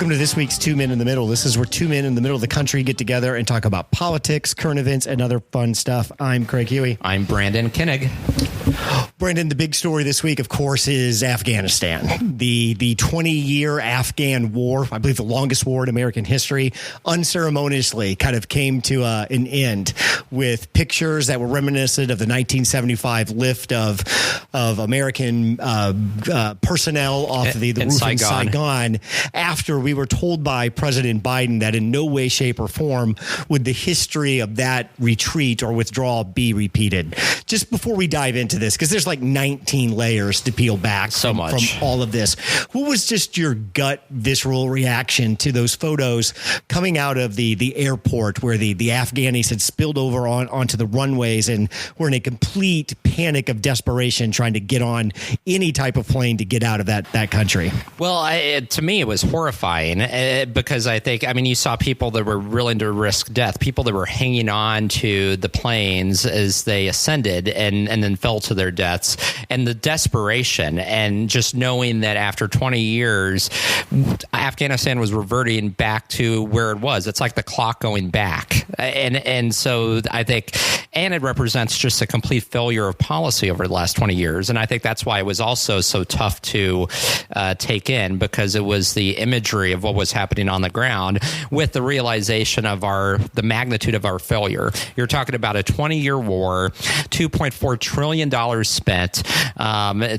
Welcome to this week's Two Men in the Middle. This is where two men in the middle of the country get together and talk about politics, current events, and other fun stuff. I'm Craig Huey. I'm Brandon Kinnig. Brandon, the big story this week, of course, is Afghanistan. The 20-year Afghan war, I believe the longest war in American history, unceremoniously kind of came to an end with pictures that were reminiscent of the 1975 lift of American personnel off of the roof in Saigon, after we were told by President Biden that in no way, shape, or form would the history of that retreat or withdrawal be repeated. Just before we dive into this, because there's like 19 layers to peel back from all of this, what was just your gut visceral reaction to those photos coming out of the airport where the Afghanis had spilled over onto the runways and were in a complete panic of desperation trying to get on any type of plane to get out of that country? Well, to me, it was horrifying because you saw people that were willing to risk death, people that were hanging on to the planes as they ascended and then fell to their deaths, and the desperation and just knowing that after 20 years, Afghanistan was reverting back to where it was. It's like the clock going back. And so I think, and it represents just a complete failure of policy over the last 20 years. And I think that's why it was also so tough to take in, because it was the imagery of what was happening on the ground with the realization of the magnitude of our failure. You're talking about a 20-year war, $2.4 trillion spent,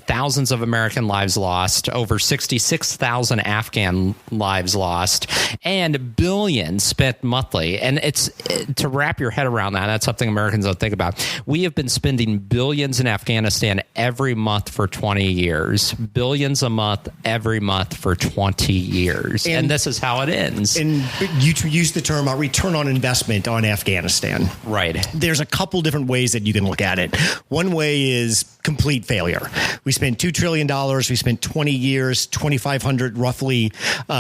thousands of American lives lost, over 66,000 Afghan lives lost, and billions spent monthly. And it's to wrap your head around that. That's something Americans don't think about. We have been spending billions in Afghanistan every month for 20 years, billions a month every month for 20 years. And this is how it ends. And you use the term return on investment on Afghanistan. Right. There's a couple different ways that you can look at it. One way is complete failure. We spent $2 trillion. We spent 20 years, 2,500 roughly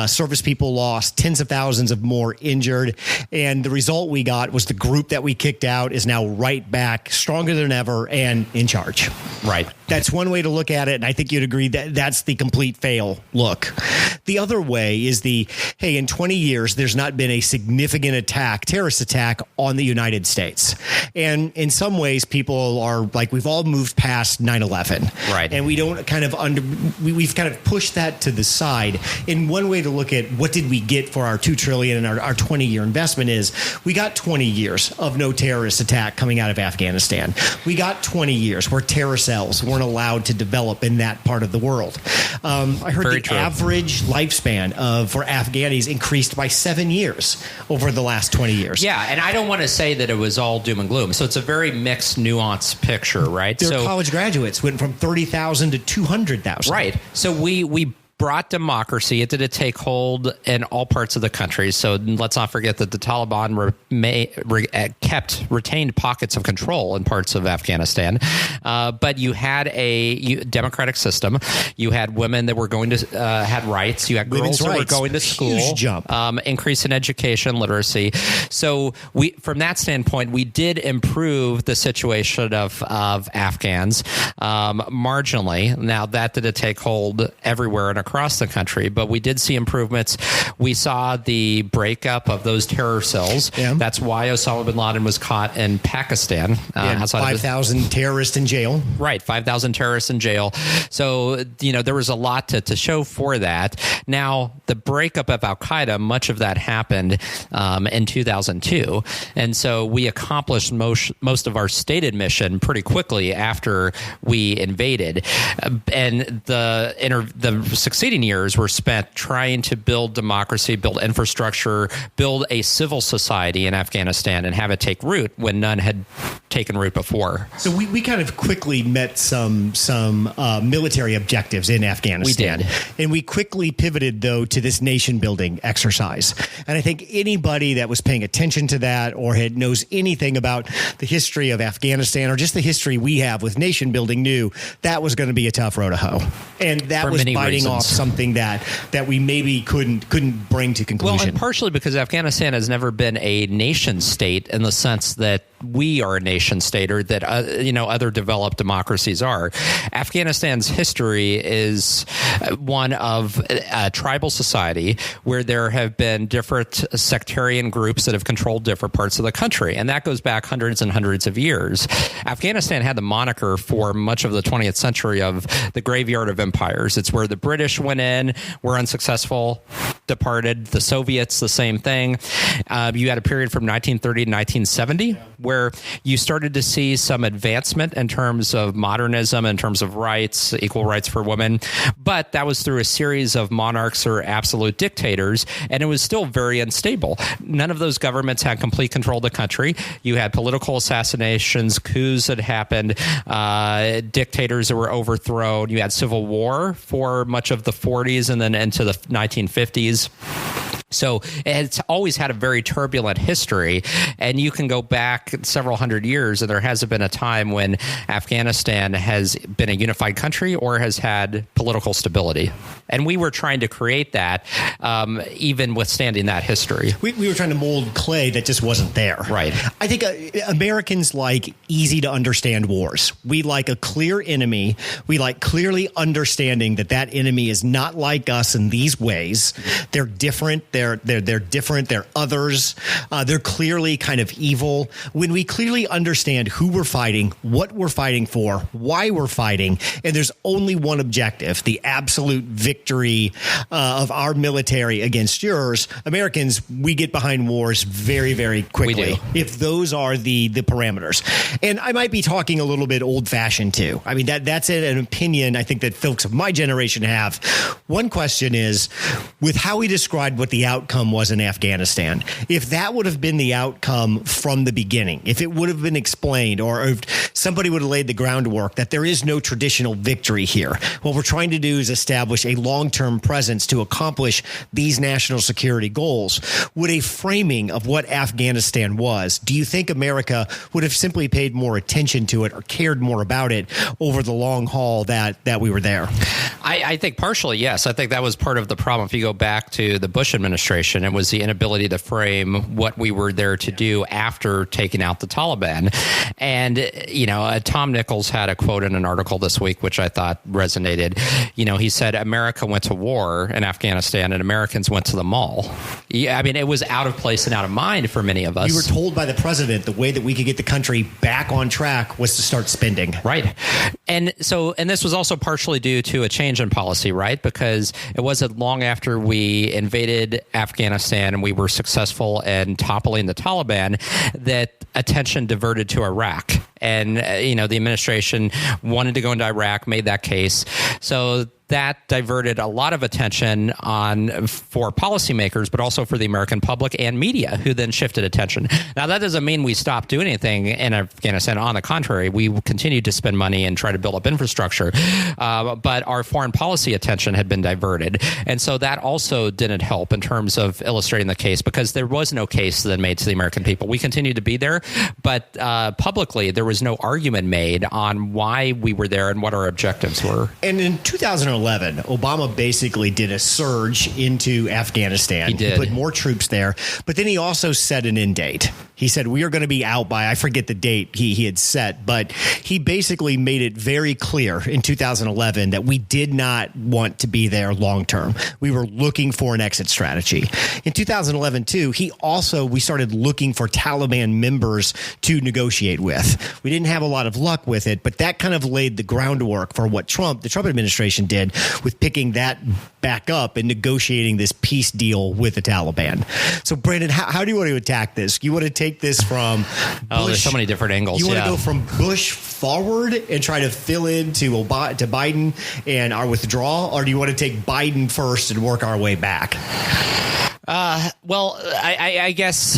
service people lost, tens of thousands of more injured. And the result we got was the group that we kicked out is now right back, stronger than ever, and in charge. Right. That's one way to look at it. And I think you'd agree that that's the complete fail look. The other way is hey, in 20 years, there's not been a significant terrorist attack on the United States. And in some ways, people are like, we've all moved past 9/11. Right. And we don't we've kind of pushed that to the side. And one way to look at what did we get for our $2 trillion and our 20-year investment is we got 20 years of no terrorist attack coming out of Afghanistan. We got 20 years where terror cells weren't allowed to develop in that part of the world. I heard average lifespan for Afghanis increased by 7 years over the last 20 years. Yeah, and I don't want to say that it was all doom and gloom. So it's a very mixed, nuanced picture, right? Their college graduates went from 30,000 to 200,000. Right. So we brought democracy. It did take hold in all parts of the country. So let's not forget that the Taliban retained pockets of control in parts of Afghanistan. But you had a democratic system. You had women that were going to had rights. You had girls that were going to school. Huge jump. Increase in education, literacy. So from that standpoint, we did improve the situation of Afghans marginally. Now that did take hold everywhere and across the country, but we did see improvements. We saw the breakup of those terror cells. Yeah. That's why Osama bin Laden was caught in Pakistan. 5,000 terrorists in jail. Right, 5,000 terrorists in jail. So, there was a lot to show for that. Now, the breakup of Al-Qaeda, much of that happened in 2002. And so we accomplished most of our stated mission pretty quickly after we invaded. And the succeeding years were spent trying to build democracy, build infrastructure, build a civil society in Afghanistan and have it take root when none had taken root before. So we kind of quickly met some military objectives in Afghanistan. We did. And we quickly pivoted, though, to this nation-building exercise. And I think anybody that was paying attention to that or knows anything about the history of Afghanistan or just the history we have with nation-building knew that was going to be a tough row to hoe. And that was biting off something that we maybe couldn't bring to conclusion. Well, and partially because Afghanistan has never been a nation state in the sense that we are a nation state or that other developed democracies are. Afghanistan's history is one of a tribal society where there have been different sectarian groups that have controlled different parts of the country, and that goes back hundreds and hundreds of years. Afghanistan had the moniker for much of the 20th century of the graveyard of empires. It's where the British went in, were unsuccessful, departed. The Soviets, the same thing. You had a period from 1930 to 1970 where you started to see some advancement in terms of modernism, in terms of rights, equal rights for women. But that was through a series of monarchs or absolute dictators, and it was still very unstable. None of those governments had complete control of the country. You had political assassinations, coups that happened, dictators that were overthrown. You had civil war for much of the 40s and then into the 1950s. So it's always had a very turbulent history, and you can go back several hundred years, and there hasn't been a time when Afghanistan has been a unified country or has had political stability. And we were trying to create that, even withstanding that history. We were trying to mold clay that just wasn't there. Right. I think Americans like easy to understand wars. We like a clear enemy. We like clearly understanding that enemy is not like us in these ways. They're different. They're different. They're others. They're clearly kind of evil. When we clearly understand who we're fighting, what we're fighting for, why we're fighting, and there's only one objective, the absolute victory of our military against yours, Americans, we get behind wars very, very quickly. If those are the parameters. And I might be talking a little bit old fashioned too. I mean, that's an opinion I think that folks of my generation have. One question is, with how we described what the outcome was in Afghanistan, if that would have been the outcome from the beginning, if it would have been explained, or if somebody would have laid the groundwork that there is no traditional victory here, what we're trying to do is establish a long-term presence to accomplish these national security goals, would a framing of what Afghanistan was, do you think America would have simply paid more attention to it or cared more about it over the long haul that we were there? I think partially, yes. I think that was part of the problem. If you go back to the Bush administration, it was the inability to frame what we were there to do after taking out the Taliban. And, Tom Nichols had a quote in an article this week, which I thought resonated. He said, America went to war in Afghanistan and Americans went to the mall. Yeah, I mean, it was out of place and out of mind for many of us. We were told by the president the way that we could get the country back on track was to start spending. Right. And this was also partially due to a change in policy, right? Because it wasn't long after we invaded Afghanistan and we were successful in toppling the Taliban that attention diverted to Iraq. And, the administration wanted to go into Iraq, made that case. So that diverted a lot of attention for policymakers, but also for the American public and media, who then shifted attention. Now, that doesn't mean we stopped doing anything in Afghanistan. On the contrary, we continued to spend money and try to build up infrastructure. But our foreign policy attention had been diverted. And so that also didn't help in terms of illustrating the case, because there was no case then made to the American people. We continued to be there, but publicly, there was no argument made on why we were there and what our objectives were. And in 2011, Obama basically did a surge into Afghanistan. He did. He put more troops there, but then he also set an end date. He said, we are going to be out by, I forget the date he had set, but he basically made it very clear in 2011 that we did not want to be there long term. We were looking for an exit strategy. In 2011, too, we started looking for Taliban members to negotiate with. We didn't have a lot of luck with it, but that kind of laid the groundwork for what the Trump administration did with picking that back up and negotiating this peace deal with the Taliban. So, Brandon, how do you want to attack this? You want to take this from Bush? There's so many different angles. You want to go from Bush forward and try to fill in to Biden and our withdrawal, or do you want to take Biden first and work our way back? I guess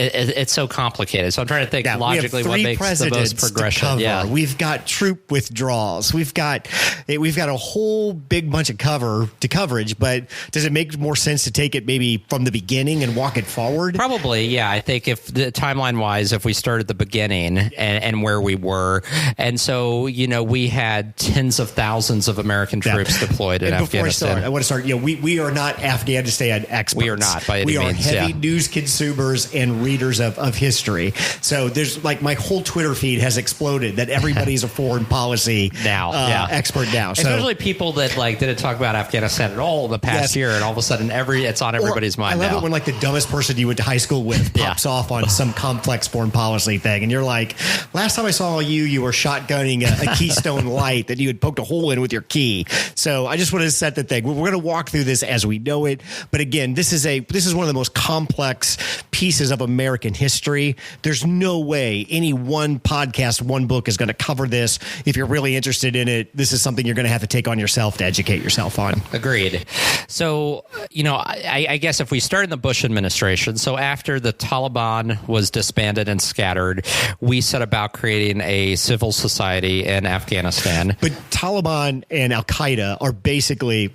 it's so complicated. So I'm trying to think logically what makes the most progression. Yeah, we've got troop withdrawals. We've got a whole big bunch of coverage. But does it make more sense to take it maybe from the beginning and walk it forward? Probably, yeah. I think if the timeline wise, if we start at the beginning and where we were, and so we had tens of thousands of American troops deployed in Afghanistan. I want to start. We are not Afghanistan experts. We are not by any means. We are heavy news consumers and readers of history. So there's like my whole Twitter feed has exploded that everybody's a foreign policy expert now. So, especially people that like didn't talk about Afghanistan at all in the past year, and all of a sudden it's on everybody's mind. I love it when like the dumbest person you went to high school with pops off on some complex foreign policy thing, and you're like, last time I saw you were shotgunning a Keystone Light that you had poked a hole in with your key. So I just want to set the thing. We're going to walk through this as we know it, but again, this is one of the most complex pieces of American history. There's no way any one podcast, one book is going to cover this. If you're really interested in it, this is something you're going to have to take on yourself to educate yourself on. Agreed. So, I guess if we start in the Bush administration, so after the Taliban was disbanded and scattered, we set about creating a civil society in Afghanistan. But Taliban and Al-Qaeda are basically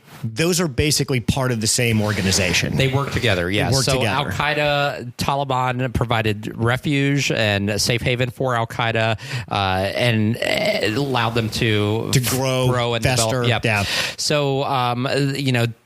part of the same organization. They work together, yes. So Al-Qaeda, Taliban provided refuge and a safe haven for Al-Qaeda and allowed them to grow and fester, develop. Yep. Yeah. So,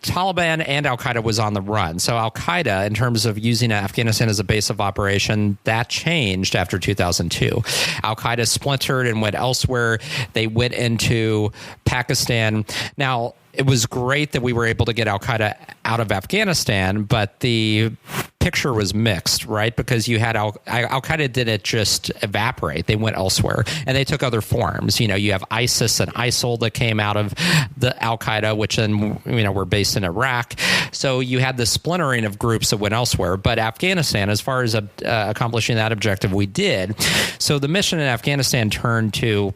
Taliban and Al-Qaeda was on the run. So Al-Qaeda, in terms of using Afghanistan as a base of operation, that changed after 2002. Al-Qaeda splintered and went elsewhere. They went into Pakistan. Now, it was great that we were able to get Al-Qaeda out of Afghanistan, but the picture was mixed, right? Because you had Al-Qaeda didn't just evaporate. They went elsewhere, and they took other forms. You have ISIS and ISIL that came out of the Al-Qaeda, which then, were based in Iraq. So you had the splintering of groups that went elsewhere. But Afghanistan, as far as accomplishing that objective, we did. So the mission in Afghanistan turned to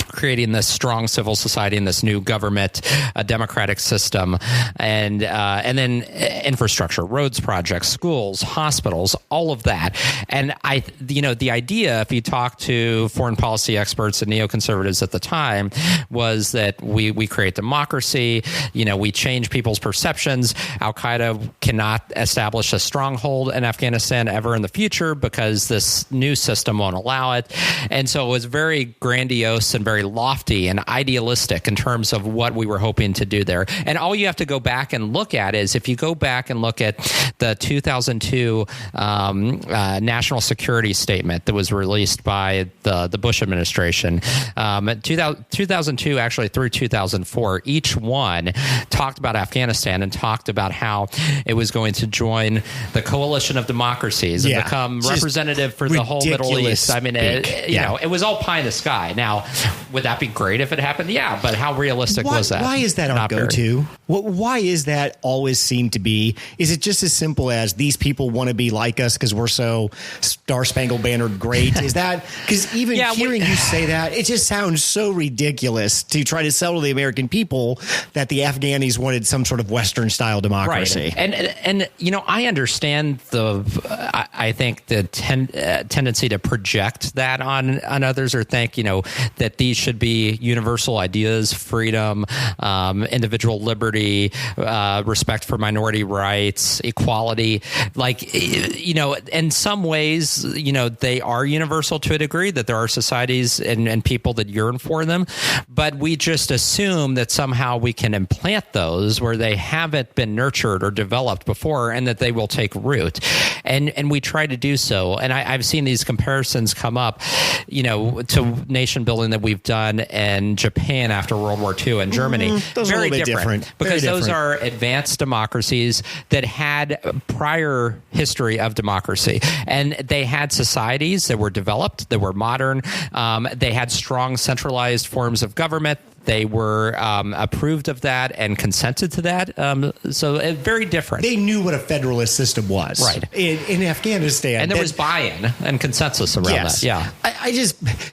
creating this strong civil society and this new government, a democratic system, and then infrastructure, roads projects, schools, hospitals, all of that. And the idea, if you talk to foreign policy experts and neoconservatives at the time, was that we create democracy, we change people's perceptions. Al-Qaeda cannot establish a stronghold in Afghanistan ever in the future because this new system won't allow it. And so it was very grandiose and very lofty and idealistic in terms of what we were hoping to do there. And all you have to go back and look at is, if you go back and look at the 2002 national security statement that was released by the Bush administration, 2002 actually through 2004, each one talked about Afghanistan and talked about how it was going to join the coalition of democracies and become representative for the whole Middle East. I mean, it was all pie in the sky. Now, would that be great if it happened? Yeah, but how realistic was that? Why is that our go-to? Why is that always seem to be? Is it just as simple as these people want to be like us because we're so Star-Spangled Bannered great? Is that because even hearing you say that, it just sounds so ridiculous to try to sell to the American people that the Afghanis wanted some sort of Western-style democracy. Right. And I understand I think the tendency to project that on others, or think, that these should be universal ideas: freedom, individual liberty, respect for minority rights, equality. In some ways, they are universal to a degree, that there are societies and people that yearn for them. But we just assume that somehow we can implant those where they haven't been nurtured or developed before, and that they will take root. And we try to do so. And I've seen these comparisons come up, to nation building that we've done in Japan after World War II and Germany. Those are a little bit different. Because those are advanced democracies that had prior history of democracy. And they had societies that were developed, that were modern. They had strong centralized forms of government. They were approved of that and consented to that. So very different. They knew what a federalist system was. Right. In Afghanistan. And there was buy-in and consensus around that. Yeah.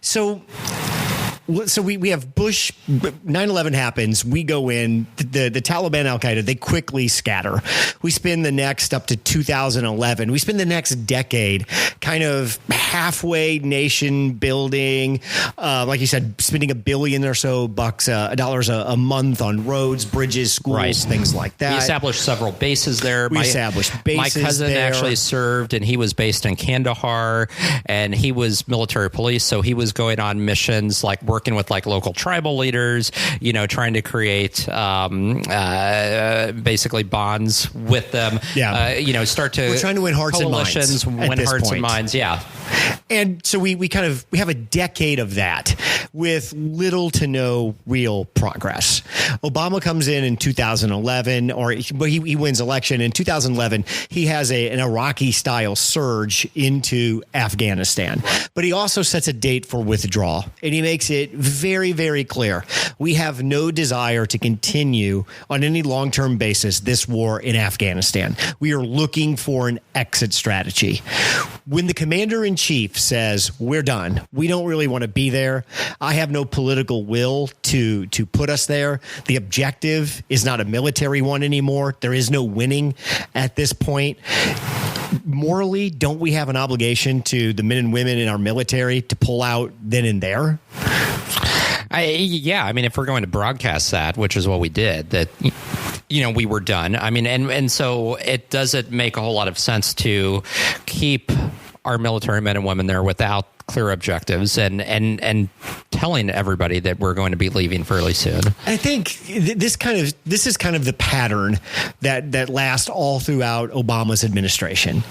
So we have Bush, 9/11 happens, we go in, the Taliban, Al-Qaeda, they quickly scatter. We spend the next, up to 2011, we spend the next decade kind of halfway nation building, like you said, spending $1 billion or so dollars a month on roads, bridges, schools, things like that. We established several bases there. My cousin actually served, and he was based in Kandahar, and he was military police, so he was going on missions like working working with like local tribal leaders, trying to create basically bonds with them. Yeah. Start to we're trying to win hearts and minds. Win hearts and minds. Yeah. And so we have a decade of that with little to no real progress. Obama comes in 2011, but he wins election. In 2011, he has an Iraqi-style surge into Afghanistan. But he also sets a date for withdrawal, and he makes it very, very clear. We have no desire to continue on any long-term basis this war in Afghanistan. We are looking for an exit strategy. When the commander-in-chief says, we're done, we don't really want to be there, I have no political will to put us there. The objective is not a military one anymore. There is no winning at this point. Morally, don't we have an obligation to the men and women in our military to pull out then and there? I mean, if we're going to broadcast that, which is what we did, that we were done. I mean, and so it doesn't make a whole lot of sense to keep our military men and women there without clear objectives and telling everybody that we're going to be leaving fairly soon. I think this is kind of the pattern that lasts all throughout Obama's administration.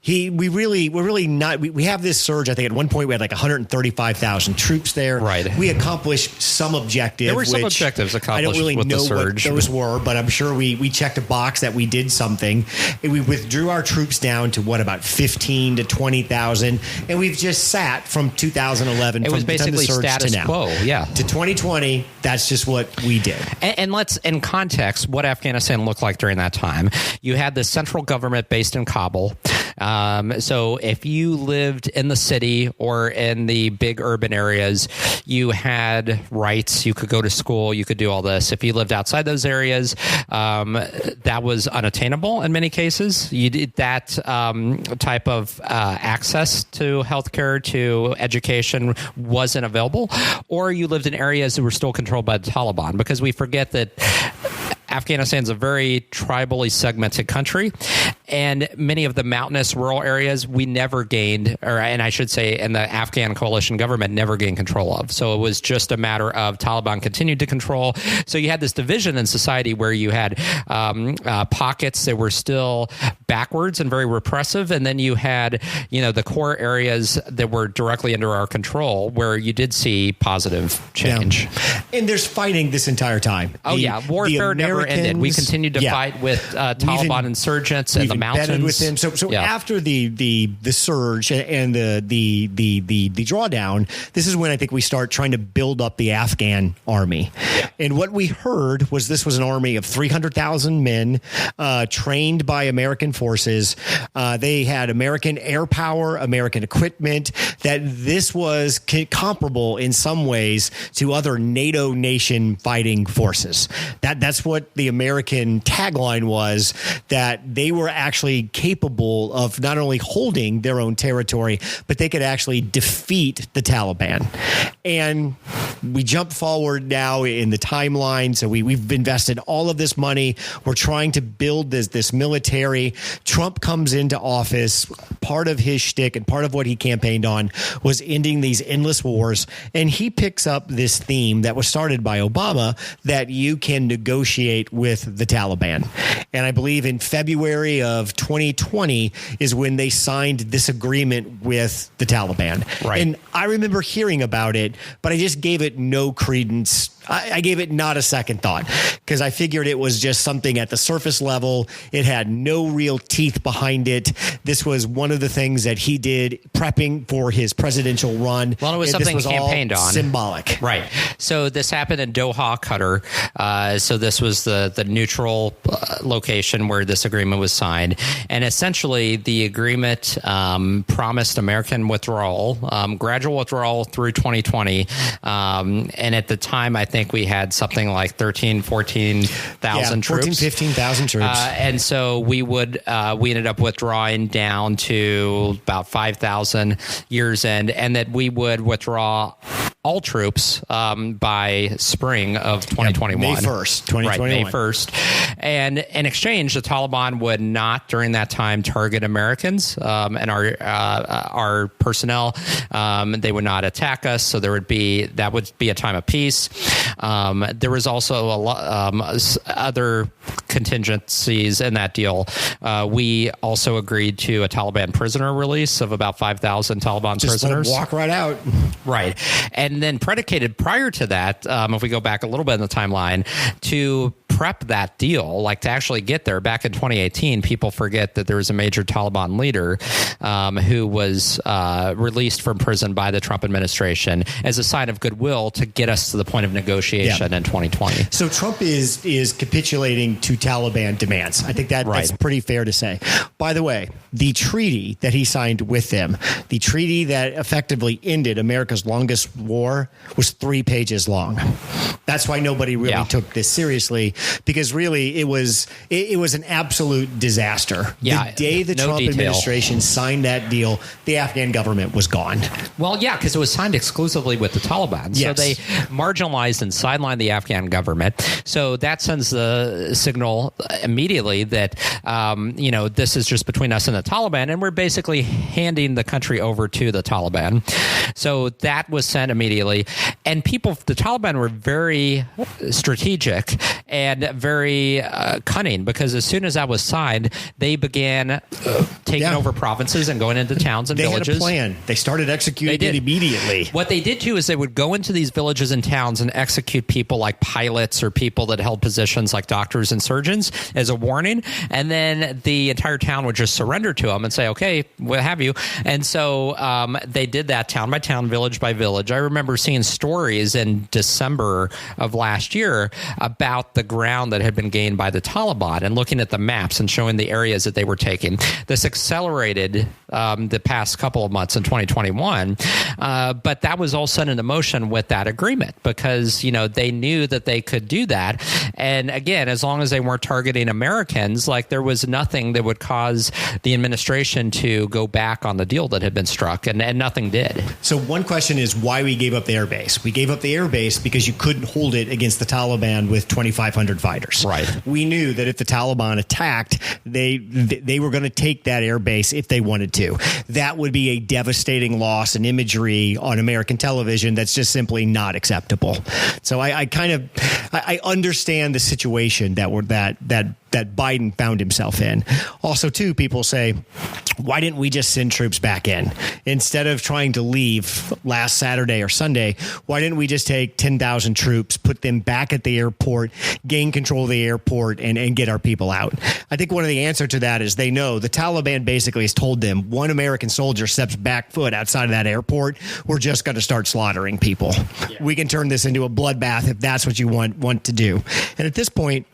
We have this surge. I think at one point we had like 135,000 troops there. Right. We accomplished some objective. There were some objectives accomplished. I don't really know what those were, but I'm sure we checked a box that we did something. And we withdrew our troops down to what, about 15 to 20,000, and we've just sat from 2011. It was basically status quo, to 2020. That's just what we did. And let's, in context, what Afghanistan looked like during that time. You had the central government based in Kabul. So if you lived in the city or in the big urban areas, you had rights. You could go to school. You could do all this. If you lived outside those areas, that was unattainable in many cases. You did that type of access to healthcare, to education wasn't available, or you lived in areas that were still controlled by the Taliban, because we forget that Afghanistan's a very tribally segmented country, and many of the mountainous rural areas we never gained, and I should say, and the Afghan coalition government never gained control of. So it was just a matter of Taliban continued to control. So you had this division in society where you had pockets that were still backwards and very repressive, and then you had, the core areas that were directly under our control where you did see positive change. Yeah. And there's fighting this entire time. Warfare never ended. We continued to fight with Taliban insurgents in the mountains. With them. So after the surge and the drawdown, this is when I think we start trying to build up the Afghan army. Yeah. And what we heard was this was an army of 300,000 men trained by American forces. They had American air power, American equipment, that this was comparable in some ways to other NATO nation fighting forces. That's what the American tagline was, that they were actually capable of not only holding their own territory, but they could actually defeat the Taliban. And we jump forward now in the timeline. So we've invested all of this money. We're trying to build this military. Trump comes into office. Part of his shtick and part of what he campaigned on was ending these endless wars. And he picks up this theme that was started by Obama, that you can negotiate with the Taliban. And I believe in February of 2020 is when they signed this agreement with the Taliban. Right. And I remember hearing about it, but I just gave it no credence. I gave it not a second thought, because I figured it was just something at the surface level. It had no real teeth behind it. This was one of the things that he did prepping for his presidential run. Well, it was something he campaigned on. Symbolic. Right. So this happened in Doha, Qatar. So this was the neutral location where this agreement was signed. And essentially the agreement promised American withdrawal, gradual withdrawal through 2020. And at the time, I think we had something like 14,000 troops. 15,000 troops. And so we ended up withdrawing down to about 5,000 years end, and that we would withdraw all troops by spring of 2021. May 1st, 2021. Right, May 1st. And in exchange, the Taliban would not, during that time, target Americans and our personnel. They would not attack us, so that would be a time of peace. There was also a lot other contingencies in that deal. We also agreed to a Taliban prisoner release of about 5,000 Taliban prisoners. Walk right out. Right. And then predicated prior to that, if we go back a little bit in the timeline, to prep that deal, like to actually get there back in 2018, people forget that there was a major Taliban leader who was released from prison by the Trump administration as a sign of goodwill to get us to the point of negotiation in 2020. So Trump is capitulating to Taliban demands. I think that's pretty fair to say. By the way, the treaty that he signed with them, the treaty that effectively ended America's longest war, was 3 pages long. That's why nobody really took this seriously, because really it was an absolute disaster. The day the Trump administration signed that deal, the Afghan government was gone. Well, yeah, because it was signed exclusively with the Taliban. Yes. So they marginalized and sidelined the Afghan government. So that sends the signal immediately that, this is just between us and the Taliban, and we're basically handing the country over to the Taliban. So that was sent immediately. And the Taliban were very strategic and very cunning, because as soon as that was signed, they began taking over provinces and going into towns and villages. They had a plan. They started executing it immediately. What they did, too, is they would go into these villages and towns and execute people like pilots or people that held positions like doctors and surgeons as a warning. And then the entire town would just surrender to them and say, okay, what have you. And so they did that town by town, village by village. I remember seeing stories in December of last year about the ground that had been gained by the Taliban and looking at the maps and showing the areas that they were taking. This accelerated the past couple of months in 2021, but that was all set into motion with that agreement, because they knew that they could do that. And again, as long as they weren't targeting Americans, like there was nothing that would cause the administration to go back on the deal that had been struck, and nothing did. So one question is why we gave up the airbase. We gave up the airbase because you couldn't hold it against the Taliban with 2,500 fighters. Right. We knew that if the Taliban attacked, they were going to take that airbase if they wanted to. That would be a devastating loss in imagery on American television that's just simply not acceptable. So I understand the situation that Biden found himself in. Also, too, people say, why didn't we just send troops back in? Instead of trying to leave last Saturday or Sunday, why didn't we just take 10,000 troops, put them back at the airport, gain control of the airport, and get our people out? I think one of the answers to that is they know the Taliban basically has told them, one American soldier steps back foot outside of that airport, we're just going to start slaughtering people. Yeah. We can turn this into a bloodbath if that's what you want to do. And at this point,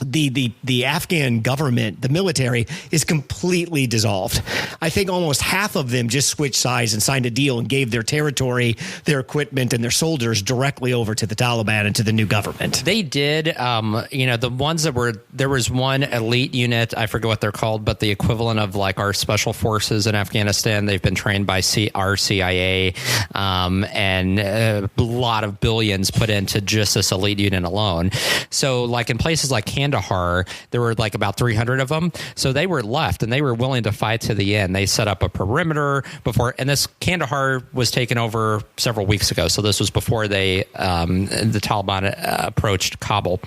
the Afghan government, the military, is completely dissolved. I think almost half of them just switched sides and signed a deal and gave their territory, their equipment, and their soldiers directly over to the Taliban and to the new government. They did. The ones there was one elite unit, I forget what they're called, but the equivalent of like our special forces in Afghanistan. They've been trained by our CIA, and a lot of billions put into just this elite unit alone. So like in places like Kandahar, there were like about 300 of them. So they were left and they were willing to fight to the end. They set up a perimeter before, and this Kandahar was taken over several weeks ago. So this was before the Taliban approached Kabul.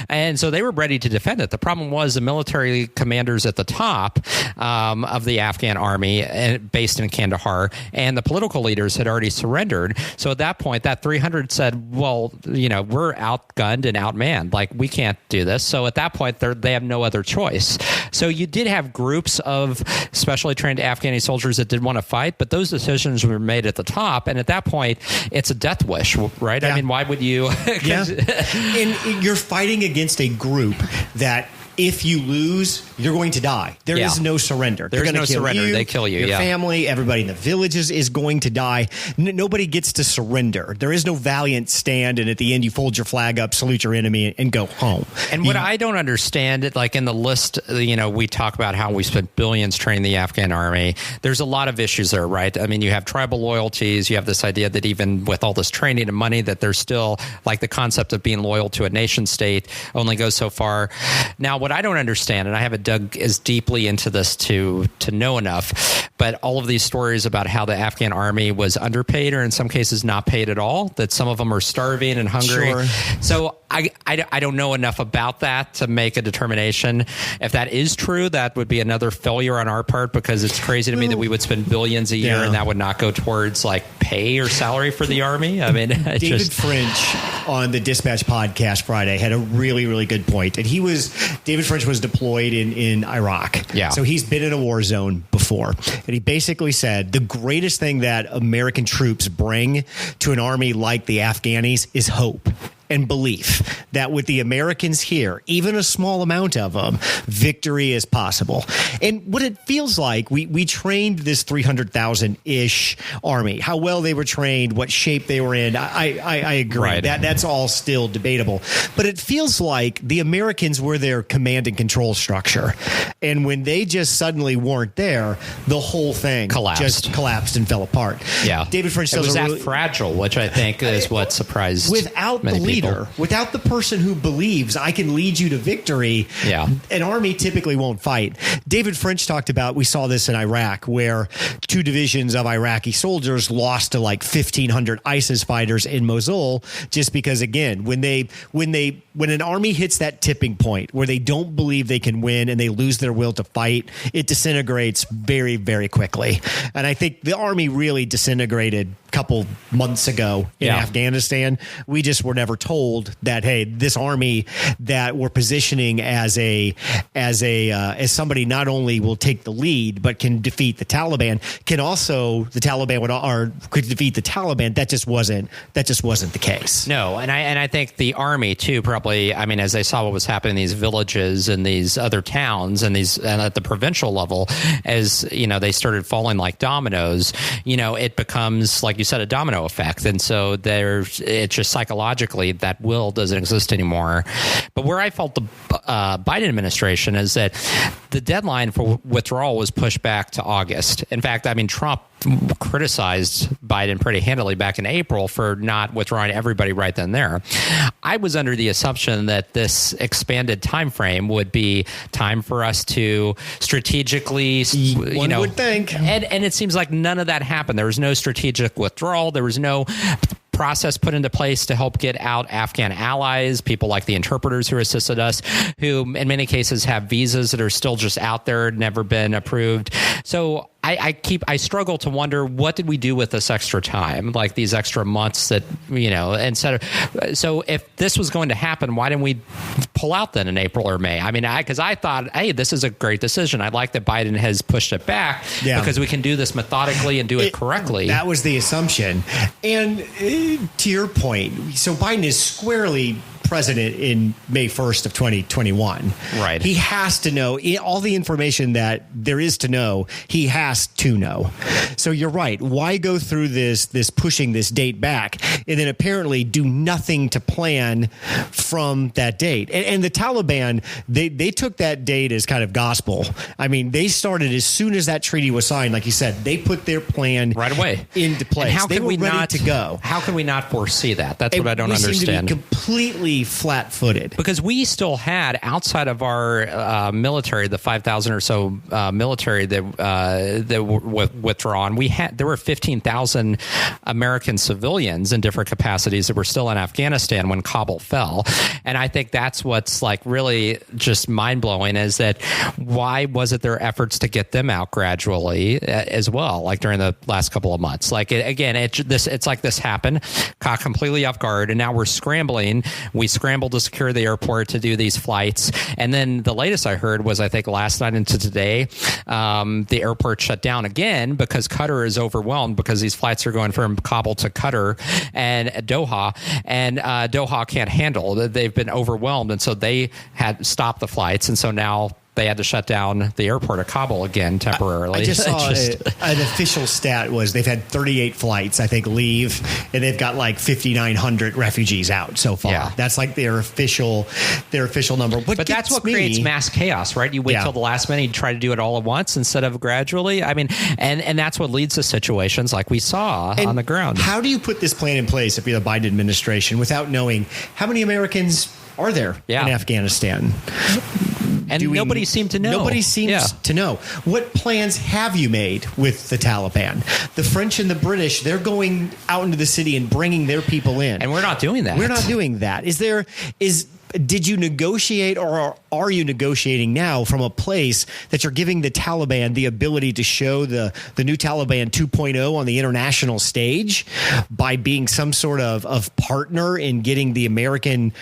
And so they were ready to defend it. The problem was the military commanders at the top of the Afghan army based in Kandahar and the political leaders had already surrendered. So at that point, that 300 said, well, we're outgunned and outmanned. Like, we can't do this. So at that point, they have no other choice. So you did have groups of specially trained Afghani soldiers that did want to fight, but those decisions were made at the top. And at that point, it's a death wish, right? Yeah. I mean, why would you? And you're fighting against a group that if you lose, you're going to die. There is no surrender. There's no surrender. They kill you. Your family, everybody in the villages is going to die. Nobody gets to surrender. There is no valiant stand, and at the end, you fold your flag up, salute your enemy, and go home. And what I don't understand, like in the list, we talk about how we spent billions training the Afghan army. There's a lot of issues there, right? I mean, you have tribal loyalties. You have this idea that even with all this training and money, that there's still like the concept of being loyal to a nation state only goes so far. Now, what I don't understand, and I haven't dug as deeply into this to know enough, but all of these stories about how the Afghan army was underpaid or in some cases not paid at all, that some of them are starving and hungry. Sure. So I don't know enough about that to make a determination. If that is true, that would be another failure on our part, because it's crazy to me that we would spend billions a year and that would not go towards like pay or salary for the army. I mean, David French on the Dispatch podcast Friday had a really, really good point. And David French was deployed in Iraq. Yeah. So he's been in a war zone before. And he basically said the greatest thing that American troops bring to an army like the Afghanis is hope and belief that with the Americans here, even a small amount of them, victory is possible. And what it feels like, we trained this 300,000-ish army. How well they were trained, what shape they were in, I agree. Right. That's all still debatable. But it feels like the Americans were their command and control structure. And when they just suddenly weren't there, the whole thing just collapsed and fell apart. Yeah. David French was that fragile, which I think is what surprised without many the leader. People. Without the person who believes I can lead you to victory, an army typically won't fight. David French talked about, we saw this in Iraq, where 2 divisions of Iraqi soldiers lost to like 1,500 ISIS fighters in Mosul, just because, again, when an army hits that tipping point where they don't believe they can win and they lose their will to fight, it disintegrates very, very quickly. And I think the army really disintegrated a couple months ago in Afghanistan. We just were never told that, hey, this army that we're positioning as somebody not only will take the lead but can defeat the Taliban, could defeat the Taliban. That just wasn't the case. No, and I think the army too, probably, I mean, as they saw what was happening in these villages and these other towns and at the provincial level, as they started falling like dominoes, it becomes, like you said, a domino effect. And so it's just psychologically that will doesn't exist anymore. But where I felt the Biden administration is that the deadline for withdrawal was pushed back to August. In fact, I mean, Trump criticized Biden pretty handily back in April for not withdrawing everybody right then and there. I was under the assumption that this expanded time frame would be time for us to strategically, One would think. And it seems like none of that happened. There was no strategic withdrawal. There was no process put into place to help get out Afghan allies, people like the interpreters who assisted us, who in many cases have visas that are still just out there, never been approved. So I struggle to wonder, what did we do with this extra time, like these extra months that, instead of, so if this was going to happen, why didn't we pull out then in April or May? I mean, because I thought, hey, this is a great decision. I like that Biden has pushed it back because we can do this methodically and do it correctly. That was the assumption. And to your point, so Biden is squarely president in May 1st of 2021. Right. He has to know all the information that there is to know. He has to know. So you're right. Why go through this pushing this date back and then apparently do nothing to plan from that date? And the Taliban, they took that date as kind of gospel. I mean, they started as soon as that treaty was signed. Like you said, they put their plan right away into place. And how they could were we ready not to go? How can we not foresee that? That's what I don't understand. Seem to be completely flat-footed, because we still had, outside of our military, the 5,000 or so military that were withdrawn, there were 15,000 American civilians in different capacities that were still in Afghanistan when Kabul fell. And I think that's what's like really just mind-blowing, is that why wasn't there efforts to get them out gradually as well, like during the last couple of months? Like, it's like this happened, caught completely off guard, and now we're scrambling. We scrambled to secure the airport to do these flights. And then the latest I heard was, I think last night into today, the airport shut down again because Qatar is overwhelmed, because these flights are going from Kabul to Qatar. and Doha, and Doha can't handle it. They've been overwhelmed, and so they had stopped the flights, and so now they had to shut down the airport of Kabul again temporarily. I just saw an official stat was they've had 38 flights, I think, leave, and they've got like 5,900 refugees out so far. Yeah. That's like their official number. But that's what creates mass chaos, right? You wait till the last minute, you try to do it all at once instead of gradually. I mean, and that's what leads to situations like we saw on the ground. How do you put this plan in place if you're the Biden administration without knowing how many Americans are there in Afghanistan? And nobody seemed to know. Nobody seems to know. What plans have you made with the Taliban? The French and the British, they're going out into the city and bringing their people in. And we're not doing that. We're not doing that. Did you negotiate, or are you negotiating now from a place that you're giving the Taliban the ability to show the new Taliban 2.0 on the international stage by being some sort of partner in getting the Americans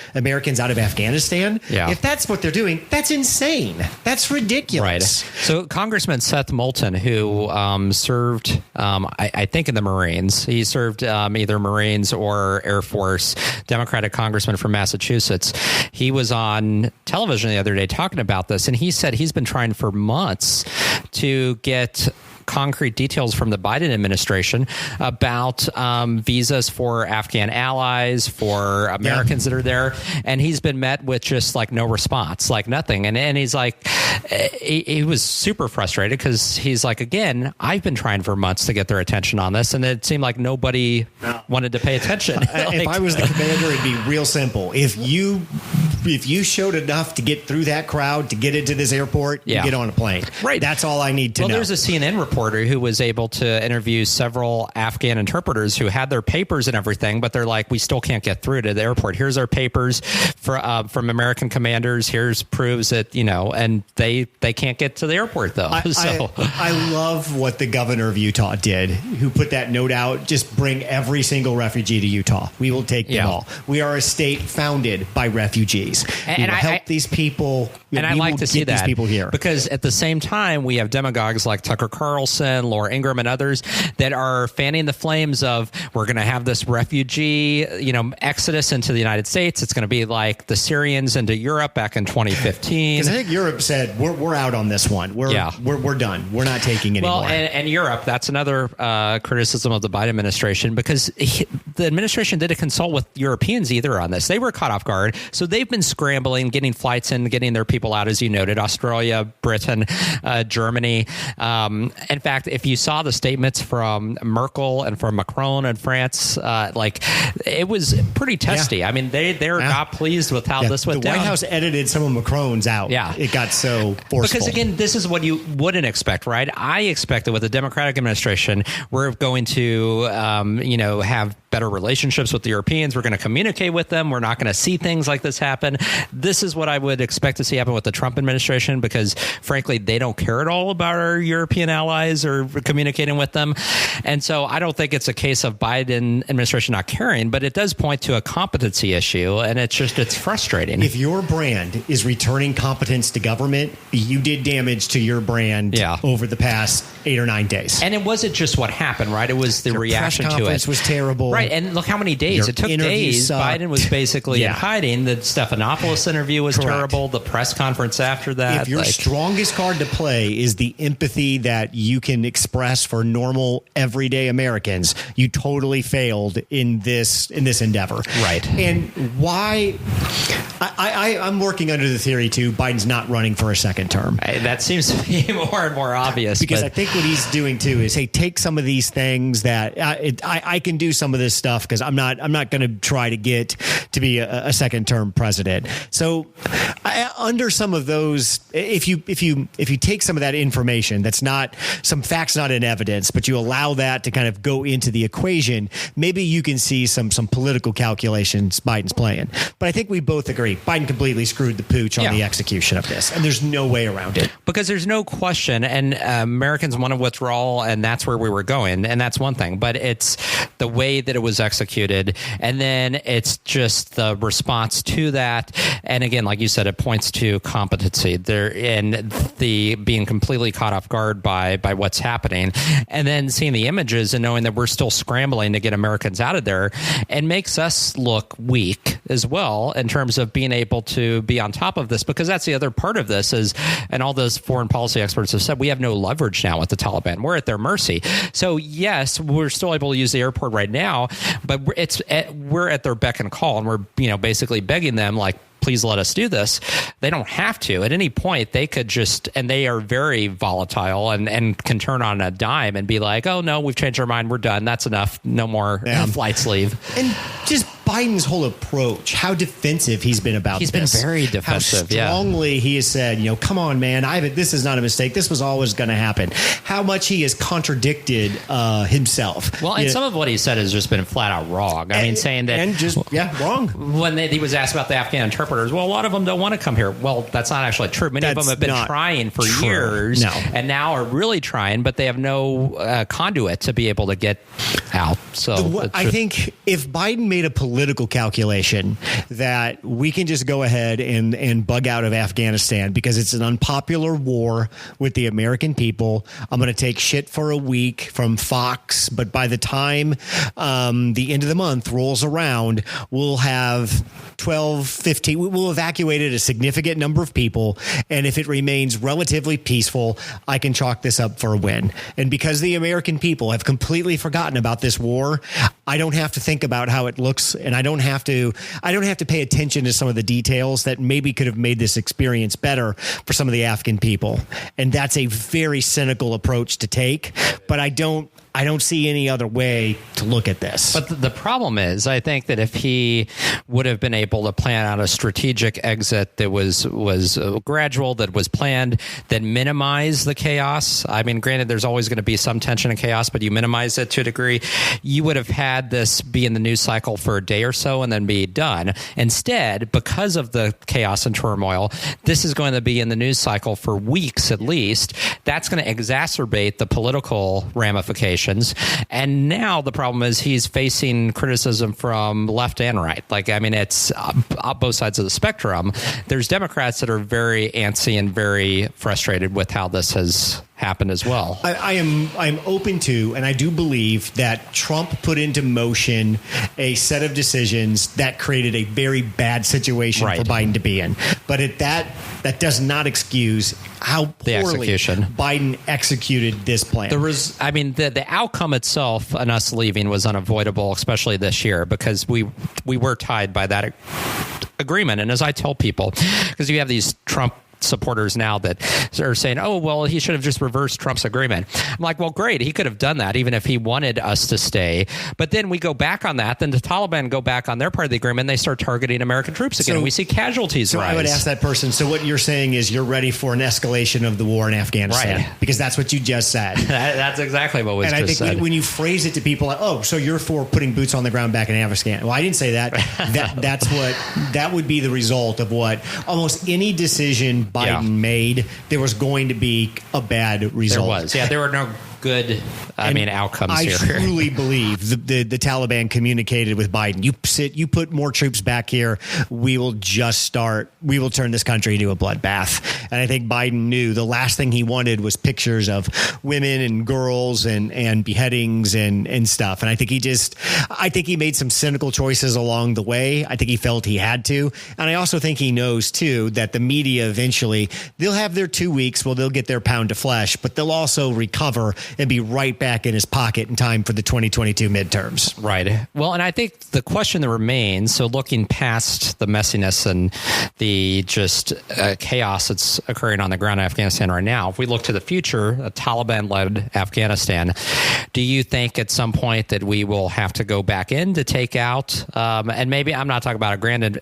out of Afghanistan? Yeah. If that's what they're doing, that's insane. That's ridiculous. Right. So Congressman Seth Moulton, who served, I think, in the Marines, he served either Marines or Air Force, Democratic congressman from Massachusetts. He was on television the other day talking about this, and he said he's been trying for months to get concrete details from the Biden administration about visas for Afghan allies, for Americans that are there. And he's been met with just like no response, like nothing. And he's like, he was super frustrated because he's like, again, I've been trying for months to get their attention on this. And it seemed like nobody wanted to pay attention. If I was the commander, it'd be real simple. If you showed enough to get through that crowd, to get into this airport, you get on a plane. Right. That's all I need to know. Well, there's a CNN reporter who was able to interview several Afghan interpreters who had their papers and everything, but they're like, we still can't get through to the airport. Here's our papers from American commanders. Here's proves that, and they can't get to the airport, though. I love what the governor of Utah did, who put that note out, just bring every single refugee to Utah. We will take them all. We are a state founded by refugees. We will help these people. And I like to see that, these people here. Because at the same time, we have demagogues like Tucker Carlson, Laura Ingraham, and others that are fanning the flames of, we're going to have this refugee, exodus into the United States. It's going to be like the Syrians into Europe back in 2015. Because I think Europe said, we're out on this one. We're done. We're not taking anymore. Well, and Europe, that's another criticism of the Biden administration, because the administration didn't consult with Europeans either on this. They were caught off guard. So they've been scrambling, getting flights in, getting their people out, as you noted, Australia, Britain, Germany. In fact, if you saw the statements from Merkel and from Macron in France, it was pretty testy. I mean, they're not pleased with how this went down. The White House edited some of Macron's out. Yeah. It got so forceful. Because, again, this is what you wouldn't expect, right? I expected with the Democratic administration, we're going to, have better relationships with the Europeans. We're going to communicate with them. We're not going to see things like this happen. This is what I would expect to see happen with the Trump administration, because, frankly, they don't care at all about our European allies or communicating with them. And so I don't think it's a case of Biden administration not caring, but it does point to a competency issue, and it's frustrating. If your brand is returning competence to government, you did damage to your brand over the past 8 or 9 days. And it wasn't just what happened, right? It was the reaction to it. Press conference was terrible. Right, and look how many days. It took days. Sucked. Biden was basically in hiding. The Stephanopoulos interview was terrible. The press conference after that. If your strongest card to play is the empathy that you can express for normal, everyday Americans, you totally failed in this endeavor. Right. And why... I'm working under the theory, too, Biden's not running for a second term. That seems to be more and more obvious. Because I think what he's doing, too, is, hey, take some of these things that I can do some of this stuff because I'm not going to try to get to be a second term president. So under some of those, if you take some of that information that's not some facts, not in evidence, but you allow that to kind of go into the equation, maybe you can see some political calculations Biden's playing. But I think we both agree Biden completely screwed the pooch on the execution of this, and there's no way around it. Because there's no question, and Americans want to withdraw, and that's where we were going, and that's one thing. But it's the way that it was executed, and then it's just the response to that. And again, like you said, it points to competency there and the being completely caught off guard by what's happening, and then seeing the images and knowing that we're still scrambling to get Americans out of there, and makes us look weak as well in terms of being able to be on top of this, because that's the other part of this is, and all those foreign policy experts have said, we have no leverage now with the Taliban. We're at their mercy. So yes, we're still able to use the airport right now, but we're at their beck and call, and we're basically begging them, like, please let us do this. They don't have to. At any point, they could just, and they are very volatile and can turn on a dime and be like, oh, no, we've changed our mind. We're done. That's enough. No more flights leave. And just Biden's whole approach, how defensive he's been about this. He's been very defensive. How strongly he has said, come on, man, this is not a mistake. This was always going to happen. How much he has contradicted himself. Well, and some of what he said has just been flat out wrong. I mean, saying that. And just, wrong. When he was asked about the Afghan interpreters, well, a lot of them don't want to come here. Well, that's not actually true. Many of them have been trying for years and now are really trying, but they have no conduit to be able to get out. So I think if Biden made a political calculation that we can just go ahead and bug out of Afghanistan because it's an unpopular war with the American people, I'm going to take shit for a week from Fox, but by the time the end of the month rolls around, we'll have 12, 15, we'll evacuated a significant number of people, and if it remains relatively peaceful, I can chalk this up for a win. And because the American people have completely forgotten about this war, I don't have to think about how it looks, and I don't have to pay attention to some of the details that maybe could have made this experience better for some of the Afghan people. And that's a very cynical approach to take, but I don't see any other way to look at this. But the problem is, I think that if he would have been able to plan out a strategic exit that was gradual, that was planned, that minimized the chaos. I mean, granted, there's always going to be some tension and chaos, but you minimize it to a degree. You would have had this be in the news cycle for a day or so and then be done. Instead, because of the chaos and turmoil, this is going to be in the news cycle for weeks at least. That's going to exacerbate the political ramifications. And now the problem is he's facing criticism from left and right. Like, I mean, it's both sides of the spectrum. There's Democrats that are very antsy and very frustrated with how this has happened as well. I'm open to, and I do believe that Trump put into motion a set of decisions that created a very bad situation for Biden to be in. But that does not excuse how poorly Biden executed this plan. The outcome itself and us leaving was unavoidable, especially this year, because we were tied by that agreement. And as I tell people, because you have these Trump supporters now that are saying, oh, well, he should have just reversed Trump's agreement. I'm like, well, great. He could have done that even if he wanted us to stay. But then we go back on that. Then the Taliban go back on their part of the agreement. And they start targeting American troops again. So, and we see casualties rise. I would ask that person, so what you're saying is you're ready for an escalation of the war in Afghanistan. Right. Because that's what you just said. That's exactly what was just said. And I think when you phrase it to people, like, oh, so you're for putting boots on the ground back in Afghanistan. Well, I didn't say that. That would be the result of what almost any decision Biden made. There was going to be a bad result. There was. Yeah, there were no good outcomes here. I truly believe the Taliban communicated with Biden. You put more troops back here, we will turn this country into a bloodbath. And I think Biden knew the last thing he wanted was pictures of women and girls and beheadings and stuff. And I think he made some cynical choices along the way. I think he felt he had to. And I also think he knows too that the media eventually, they'll have their 2 weeks, they'll get their pound of flesh, but they'll also recover and be right back in his pocket in time for the 2022 midterms. Right. Well, and I think the question that remains, so looking past the messiness and the just chaos that's occurring on the ground in Afghanistan right now, if we look to the future, a Taliban-led Afghanistan, do you think at some point that we will have to go back in to take out, and maybe I'm not talking about a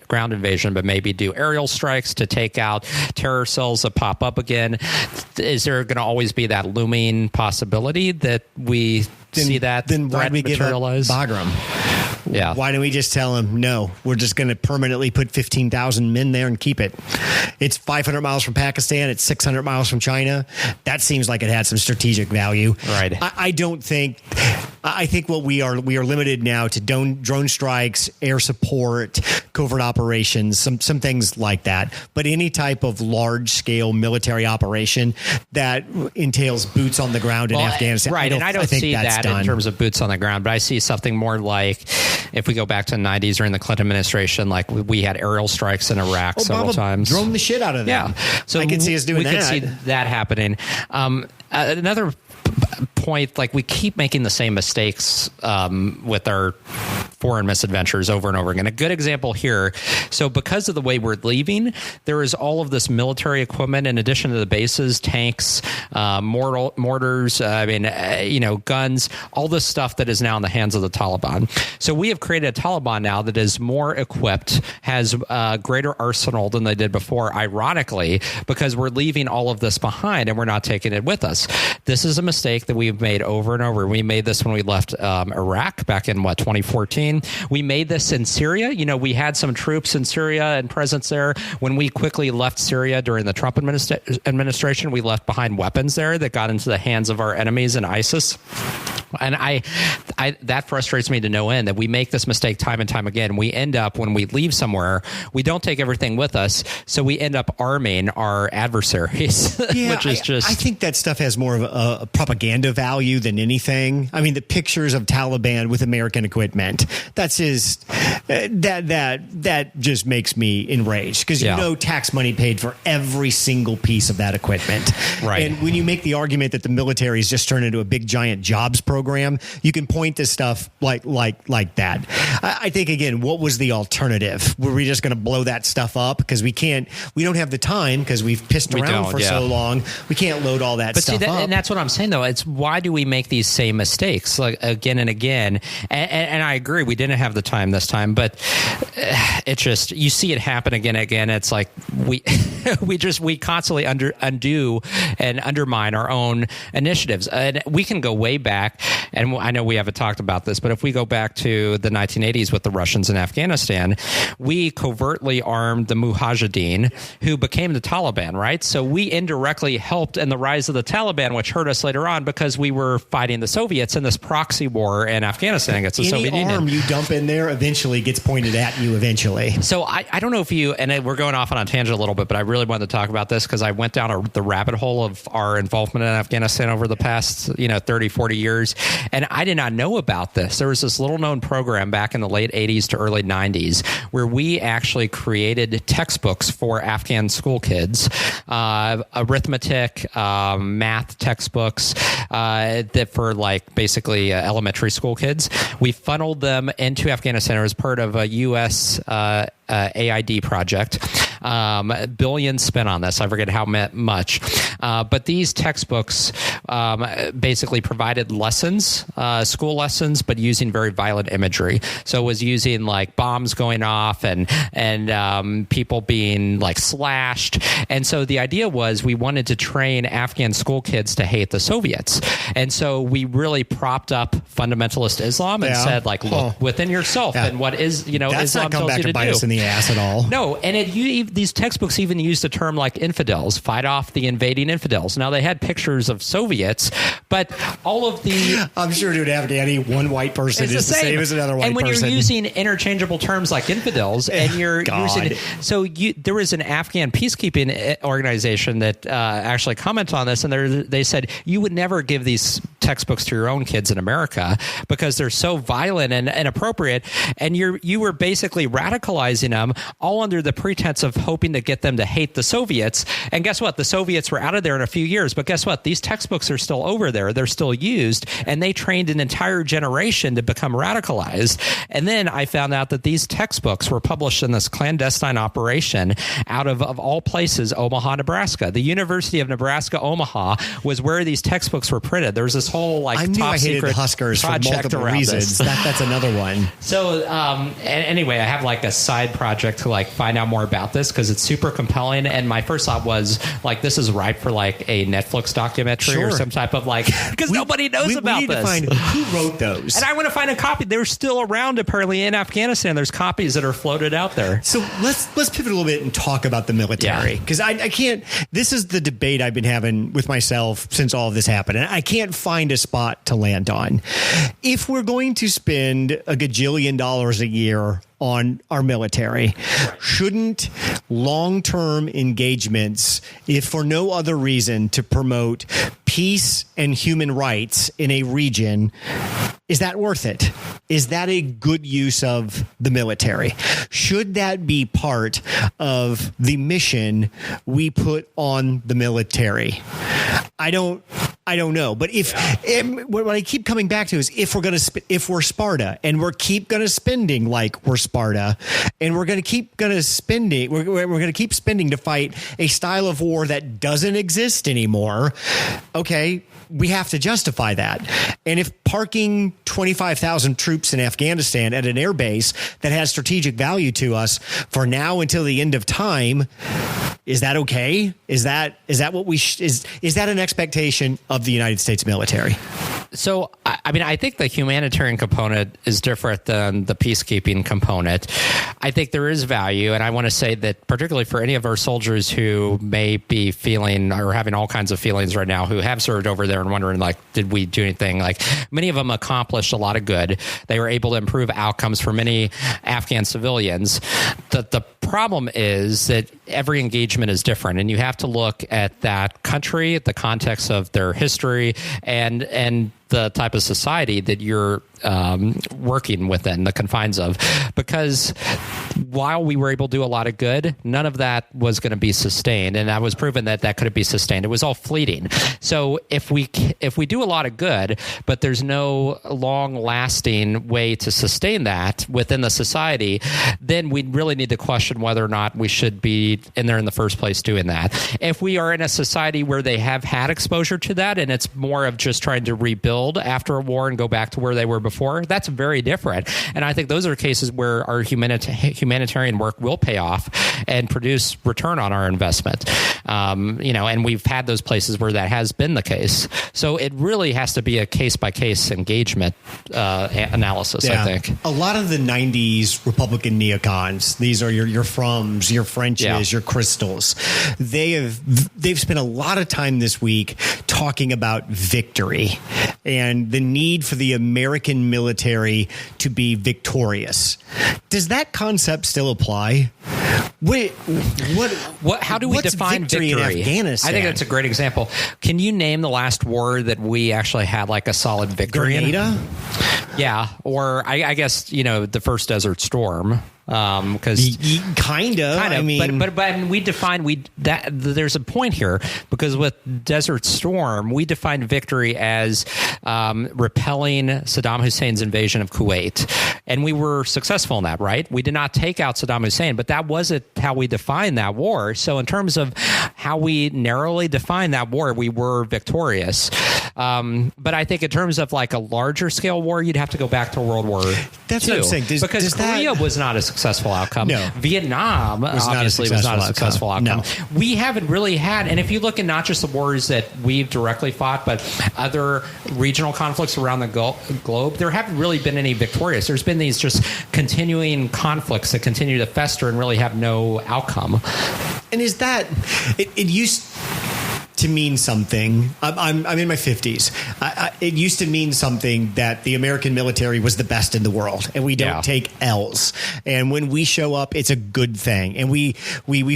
ground invasion, but maybe do aerial strikes to take out terror cells that pop up again? Is there going to always be that looming possibility that we see that then why do we materialize? Give up Bagram? Yeah. Why don't we just tell him, no, we're just going to permanently put 15,000 men there and keep it? It's 500 miles from Pakistan. It's 600 miles from China. That seems like it had some strategic value. Right. I don't think I think what we are limited now to drone strikes, air support, covert operations, some things like that. But any type of large scale military operation that entails boots on the ground in Afghanistan, right? I don't see that done in terms of boots on the ground, but I see something more like if we go back to the 90s during the Clinton administration, like we had aerial strikes in Iraq several times. Drone the shit out of them. Yeah, so I can see us doing that. We could see that happening. Another point, like we keep making the same mistakes with our foreign misadventures over and over again. A good example here. So because of the way we're leaving, there is all of this military equipment in addition to the bases, tanks, mortars, guns, all this stuff that is now in the hands of the Taliban. So we have created a Taliban now that is more equipped, has a greater arsenal than they did before, ironically, because we're leaving all of this behind and we're not taking it with us. This is a mistake that we've made over and over. We made this when we left Iraq back in 2014. We made this in Syria. We had some troops in Syria and presence there. When we quickly left Syria during the Trump administration, we left behind weapons there that got into the hands of our enemies in ISIS. And I that frustrates me to no end that we make this mistake time and time again. We end up, when we leave somewhere, we don't take everything with us, so we end up arming our adversaries. Yeah, which is just. I think that stuff has more of a propaganda value than anything. I mean, the pictures of Taliban with American equipment, that's just that just makes me enraged because tax money paid for every single piece of that equipment. Right. And when you make the argument that the military has just turned into a big giant jobs program, you can point to stuff like that. I think, again, what was the alternative? Were we just going to blow that stuff up? Because we don't have the time because we've pissed around for so long. We can't load all that stuff up. And that's what I'm saying, though. It's why do we make these same mistakes like again and again? And I agree, we didn't have the time this time, but it's just, you see it happen again and again. It's like we constantly undo and undermine our own initiatives. And we can go way back, and I know we haven't talked about this, but if we go back to the 1980s with the Russians in Afghanistan, we covertly armed the Mujahideen, who became the Taliban, right? So we indirectly helped in the rise of the Taliban, which hurt us later on because we were fighting the Soviets in this proxy war in Afghanistan against the Soviet Union. Any arm you dump in there eventually gets pointed at you eventually. So I don't know if you, and we're going off on a tangent a little bit, but I really wanted to talk about this because I went down the rabbit hole of our involvement in Afghanistan over the past 30, 40 years, and I did not know about this. There was this little known program back in the late 80s to early 90s where we actually created textbooks for Afghan school kids, arithmetic, math textbooks that for basically elementary school kids. We funneled them into Afghanistan as part of a U.S. AID project. Billions spent on this. I forget how much. But these textbooks basically provided lessons, school lessons, but using very violent imagery. So it was using bombs going off and people being slashed. And so the idea was we wanted to train Afghan school kids to hate the Soviets. And so we really propped up fundamentalist Islam and said, look within yourself and what is, that's Islam not come tells back you to bite us in the ass at all. No, and these textbooks even used a term like infidels, fight off the invading infidels. Now, they had pictures of Soviets, but all of the... I'm sure to an Afghani, one white person is the same as another white person. And when you're using interchangeable terms like infidels, and you're using... So there was an Afghan peacekeeping organization that actually commented on this, and they said, you would never give these textbooks to your own kids in America because they're so violent and inappropriate, and you were basically radicalizing them all under the pretense of hoping to get them to hate the Soviets. And guess what? The Soviets were out of there in a few years, but guess what? These textbooks are still over there. They're still used, and they trained an entire generation to become radicalized. And then I found out that these textbooks were published in this clandestine operation out of all places, Omaha, Nebraska. The University of Nebraska, Omaha was where these textbooks were printed. There was this whole I knew top I hated secret the Huskers for project multiple reasons. That's another one. So anyway, I have a side project to find out more about this. this because it's super compelling. And my first thought was like, this is ripe for like a Netflix documentary or some type of like, because nobody knows about we need this. To find who wrote those. And I want to find a copy. They're still around apparently in Afghanistan. There's copies that are floated out there. So let's pivot a little bit and talk about the military, because I can't. This is the debate I've been having with myself since all of this happened, and I can't find a spot to land on. If we're going to spend a gajillion dollars a year on our military, shouldn't long-term engagements, if for no other reason to promote peace and human rights in a region, is that worth it? Is that a good use of the military? Should that be part of the mission we put on the military? I don't know. But what I keep coming back to is if we're Sparta and we're spending like we're Sparta, and we're going to keep spending to fight a style of war that doesn't exist anymore. Okay, we have to justify that. And if parking 25,000 troops in Afghanistan at an air base that has strategic value to us for now until the end of time, is that okay? Is that what is that an expectation of the United States military? So, I mean, I think the humanitarian component is different than the peacekeeping component. I think there is value, and I want to say that particularly for any of our soldiers who may be feeling or having all kinds of feelings right now, who have served over there and wondering, like, did we do anything? Like, many of them accomplished a lot of good. They were able to improve outcomes for many Afghan civilians. The problem is that every engagement is different, and you have to look at that country, the context of their history, and the type of society that you're working within the confines of. Because while we were able to do a lot of good, none of that was going to be sustained, and that was proven that couldn't be sustained. It was all fleeting. So if we do a lot of good, but there's no long-lasting way to sustain that within the society, then we really need to question whether or not we should be in there in the first place doing that. If we are in a society where they have had exposure to that, and it's more of just trying to rebuild after a war and go back to where they were before, that's very different. And I think those are cases where our humanitarian work will pay off and produce return on our investment. And we've had those places where that has been the case. So it really has to be a case-by-case engagement analysis, I think. A lot of the 90s Republican neocons, these are your Frums, your Frenches, your Crystals, they've spent a lot of time this week talking about victory and the need for the American military to be victorious. Does that concept still apply? How do we define victory in Afghanistan? I think that's a great example. Can you name the last war that we actually had like a solid victory Grenada? Yeah, or I guess the first Desert Storm. Because kind of, I mean, but there's a point here, because with Desert Storm, we defined victory as repelling Saddam Hussein's invasion of Kuwait, and we were successful in that. Right? We did not take out Saddam Hussein, but that wasn't how we defined that war. So, in terms of how we narrowly defined that war, we were victorious. But I think in terms of like a larger scale war, you'd have to go back to World War II. That's what I'm saying. Because Korea was not a successful outcome. No. Vietnam obviously was not a successful outcome. No. We haven't really had, and if you look at not just the wars that we've directly fought, but other regional conflicts around the globe, there haven't really been any victorious. There's been these just continuing conflicts that continue to fester and really have no outcome. And is that it used to mean something? I'm in my 50s. It used to mean something that the American military was the best in the world, and we don't take L's. And when we show up, it's a good thing, and we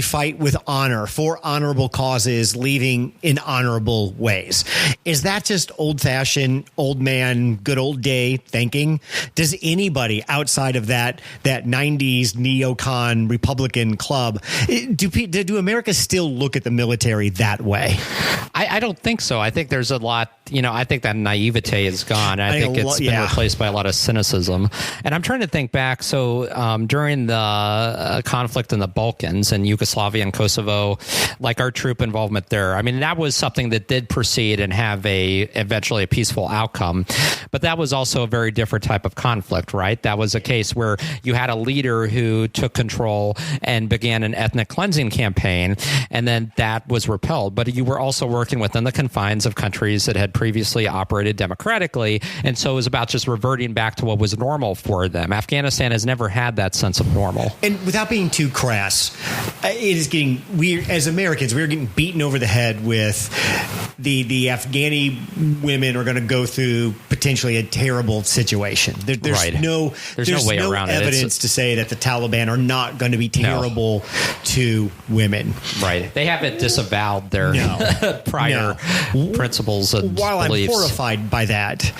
fight with honor for honorable causes, leaving in honorable ways. Is that just old-fashioned, old man, good old day thinking? Does anybody outside of that 90s neocon Republican club, do America still look at the military that way? I don't think so. I think there's a lot I think that naivete is gone. I think it's been replaced by a lot of cynicism. And I'm trying to think back. So during the conflict in the Balkans and Yugoslavia and Kosovo, like our troop involvement there, I mean, that was something that did proceed and have eventually a peaceful outcome. But that was also a very different type of conflict, right? That was a case where you had a leader who took control and began an ethnic cleansing campaign, and then that was repelled. But you were also working within the confines of countries that had previously operated democratically, and so it was about just reverting back to what was normal for them. Afghanistan has never had that sense of normal. And without being too crass, it is getting weird. As Americans, we're getting beaten over the head with the Afghani women are going to go through potentially a terrible situation. There's no way around evidence to say that the Taliban are not going to be terrible to women. Right. They haven't disavowed their prior principles and While beliefs. I'm horrified by that,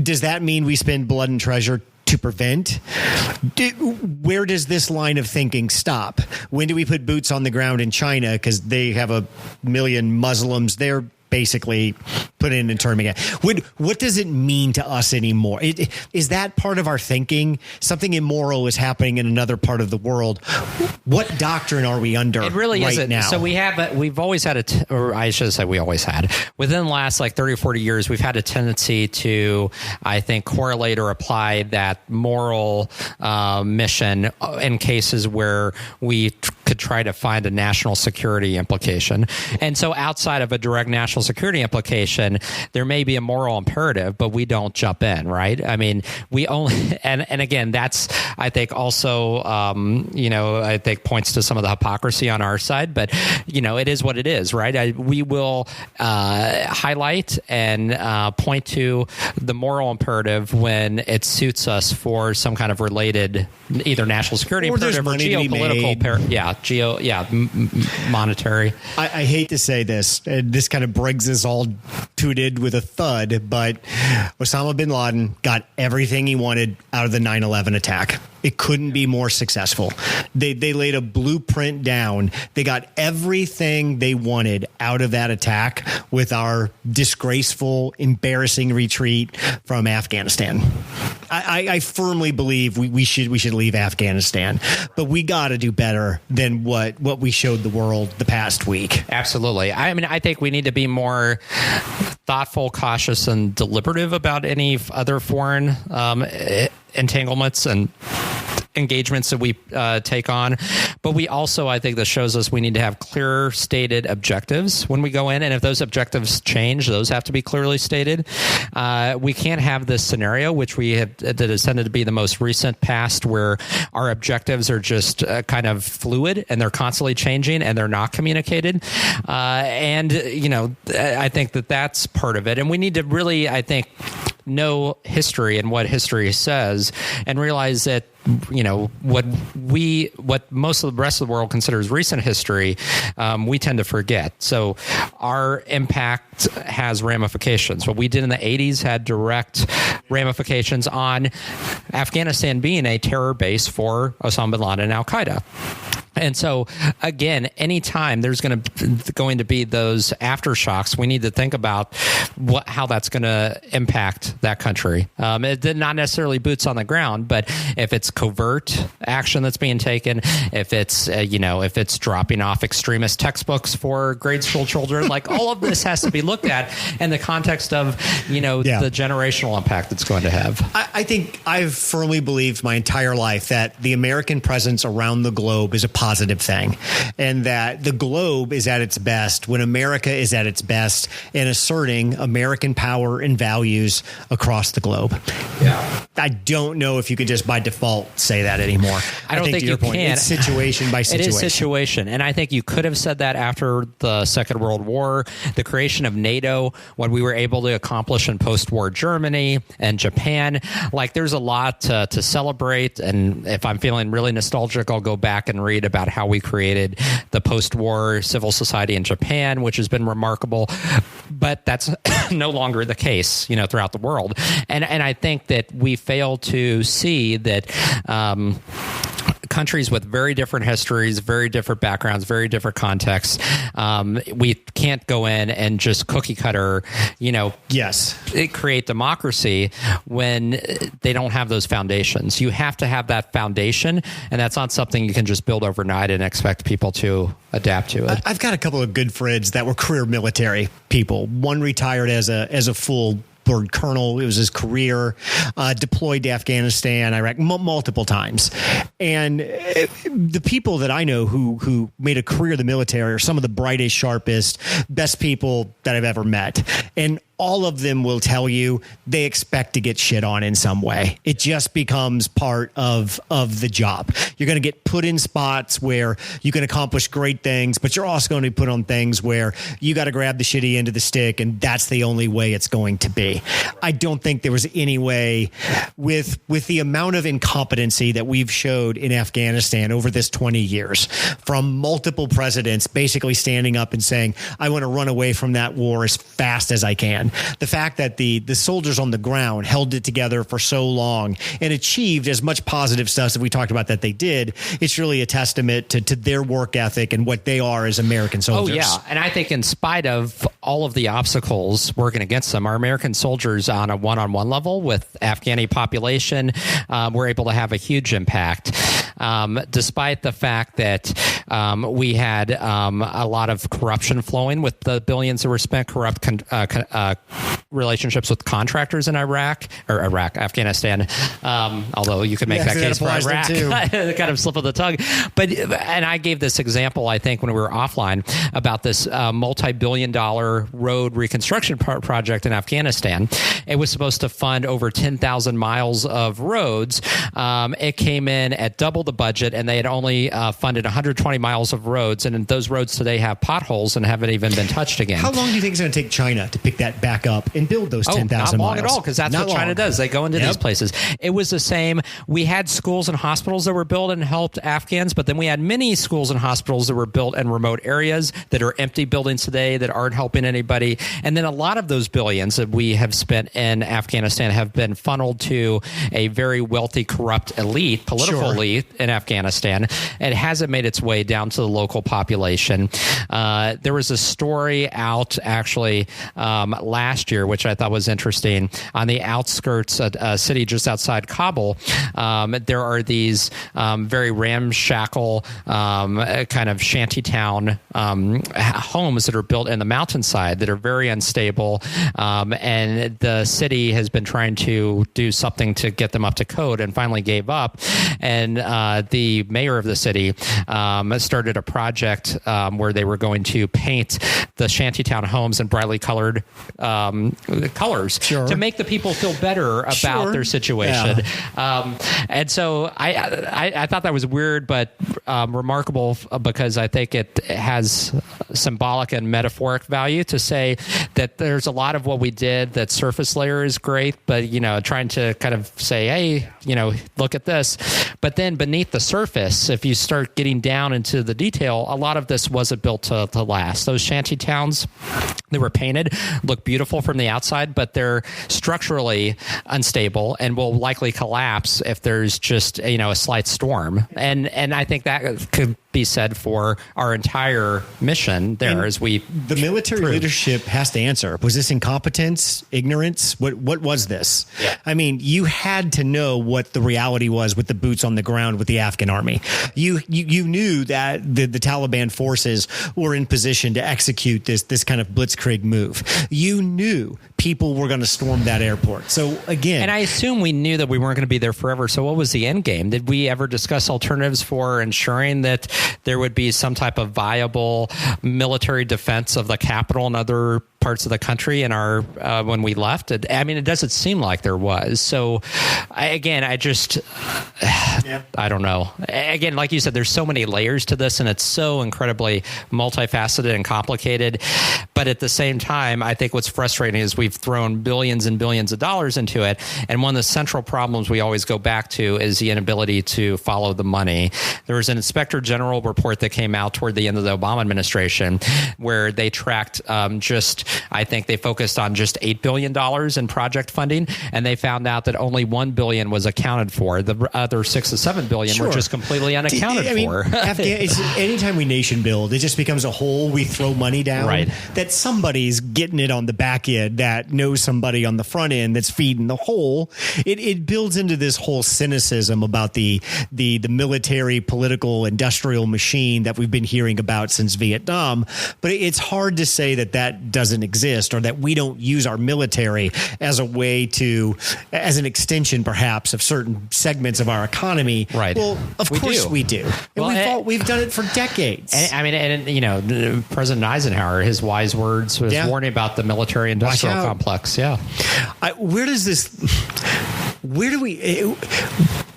does that mean we spend blood and treasure to prevent? Where does this line of thinking stop? When do we put boots on the ground in China because they have 1 million Muslims? They're basically put in internment again. What does it mean to us anymore? Is that part of our thinking? Something immoral is happening in another part of the world. What doctrine are we under? It really right isn't. Now? So we've always had or I should say we always had. Within the last 30 or 40 years, we've had a tendency to, I think, correlate or apply that moral mission in cases where we could try to find a national security implication. And so outside of a direct national security implication, there may be a moral imperative, but we don't jump in, right? I mean, we only, and again, that's, I think, also, I think points to some of the hypocrisy on our side, but, it is what it is, right? We will highlight and point to the moral imperative when it suits us for some kind of related, either national security imperative or geopolitical, monetary. I hate to say this. This kind of brings us all tooted with a thud, but Osama bin Laden got everything he wanted out of the 9/11 attack. It couldn't be more successful. They laid a blueprint down. They got everything they wanted out of that attack with our disgraceful, embarrassing retreat from Afghanistan. I firmly believe we should leave Afghanistan, but we got to do better than what we showed the world the past week. Absolutely. I mean, I think we need to be more thoughtful, cautious, and deliberative about any other foreign entanglements and engagements that we take on. But we also, I think this shows us we need to have clear stated objectives when we go in. And if those objectives change, those have to be clearly stated. We can't have this scenario, which that has tended to be the most recent past, where our objectives are just kind of fluid and they're constantly changing and they're not communicated. I think that that's part of it. And we need to really, I think, know history and what history says and realize that what most of the rest of the world considers recent history, we tend to forget. So our impact has ramifications. What we did in the 80s had direct ramifications on Afghanistan being a terror base for Osama bin Laden and Al-Qaeda. And so, again, anytime there's going to be those aftershocks, we need to think about how that's going to impact that country. Not necessarily boots on the ground, but if it's covert action that's being taken, if it's dropping off extremist textbooks for grade school children, like all of this has to be looked at in the context of the generational impact it's going to have. I think I've firmly believed my entire life that the American presence around the globe is a positive thing, and that the globe is at its best when America is at its best in asserting American power and values across the globe. Yeah, I don't know if you could just by default say that anymore. I don't think you can. It's situation by situation. It is situation, and I think you could have said that after the Second World War, the creation of NATO, what we were able to accomplish in post-war Germany and Japan. Like, there's a lot to celebrate, and if I'm feeling really nostalgic, I'll go back and read about how we created the post-war civil society in Japan, which has been remarkable. But that's no longer the case, throughout the world. And I think that we fail to see that countries with very different histories, very different backgrounds, very different contexts. We can't go in and just cookie cutter, create democracy when they don't have those foundations. You have to have that foundation, and that's not something you can just build overnight and expect people to adapt to it. I've got a couple of good friends that were career military people. One retired as a full board colonel. It was his career, deployed to Afghanistan, Iraq, multiple times. And the people that I know who made a career in the military are some of the brightest, sharpest, best people that I've ever met. And all of them will tell you they expect to get shit on in some way. It just becomes part of the job. You're going to get put in spots where you can accomplish great things, but you're also going to be put on things where you got to grab the shitty end of the stick, and that's the only way it's going to be. I don't think there was any way with the amount of incompetency that we've showed in Afghanistan over this 20 years, from multiple presidents basically standing up and saying, I want to run away from that war as fast as I can. The fact that the soldiers on the ground held it together for so long and achieved as much positive stuff as we talked about that they did, it's really a testament to their work ethic and what they are as American soldiers. Oh, yeah. And I think in spite of all of the obstacles working against them, our American soldiers on a one-on-one level with Afghani population were able to have a huge impact. Despite the fact that we had a lot of corruption flowing with the billions that were spent, corrupt relationships with contractors in Afghanistan. Although you could make that case for Iraq, kind of slip of the tongue. And I gave this example, I think, when we were offline about this multi-billion-dollar road reconstruction project in Afghanistan. It was supposed to fund over 10,000 miles of roads. It came in at double the budget, and they had only funded 120 miles of roads, and those roads today have potholes and haven't even been touched again. How long do you think it's going to take China to pick that back up and build those 10,000 miles? Not long at all, because that's what China does. They go into these places. It was the same. We had schools and hospitals that were built and helped Afghans, but then we had many schools and hospitals that were built in remote areas that are empty buildings today that aren't helping anybody. And then a lot of those billions that we have spent in Afghanistan have been funneled to a very wealthy, corrupt elite, political elite in Afghanistan. It hasn't made its way down to the local population. There was a story out actually last year, which I thought was interesting. On the outskirts, a city just outside Kabul, there are these very ramshackle kind of shantytown homes that are built in the mountainside that are very unstable, and the city has been trying to do something to get them up to code and finally gave up. And the mayor of the city started a project where they were going to paint the shantytown homes in brightly colored colors to make the people feel better about their situation. And so I thought that was weird, but remarkable, because I think it has symbolic and metaphoric value to say that there's a lot of what we did that surface layer is great, but, trying to kind of say, hey, look at this. But then beneath the surface, if you start getting down into the detail, a lot of this wasn't built to last. Those shanty towns that were painted look beautiful from the outside, but they're structurally unstable and will likely collapse if there's just a slight storm. And I think that could be said for our entire mission there. The military leadership has to answer. Was this incompetence, ignorance? What was this? Yeah. I mean, you had to know what the reality was with the boots on the ground with the Afghan army. You knew that the Taliban forces were in position to execute this kind of blitzkrieg move. You knew people were going to storm that airport. So again, and I assume we knew that we weren't going to be there forever. So what was the end game? Did we ever discuss alternatives for ensuring that there would be some type of viable military defense of the capital and other parts of the country in our when we left? It doesn't seem like there was. So I don't know. Again, like you said, there's so many layers to this, and it's so incredibly multifaceted and complicated. But at the same time, I think what's frustrating is we've thrown billions and billions of dollars into it. And one of the central problems we always go back to is the inability to follow the money. There was an Inspector General report that came out toward the end of the Obama administration where they tracked just I think they focused on just $8 billion in project funding, and they found out that only $1 billion was accounted for. The other $6 to $7 billion were just completely unaccounted for. Anytime we nation build, it just becomes a hole we throw money down. Right. That somebody's getting it on the back end that knows somebody on the front end that's feeding the hole. It builds into this whole cynicism about the military, political, industrial machine that we've been hearing about since Vietnam. But it's hard to say that doesn't exist, or that we don't use our military as a way as an extension perhaps of certain segments of our economy. Right. Well, of course we do. And we've done it for decades. And President Eisenhower, his wise words was warning about the military industrial complex. Yeah.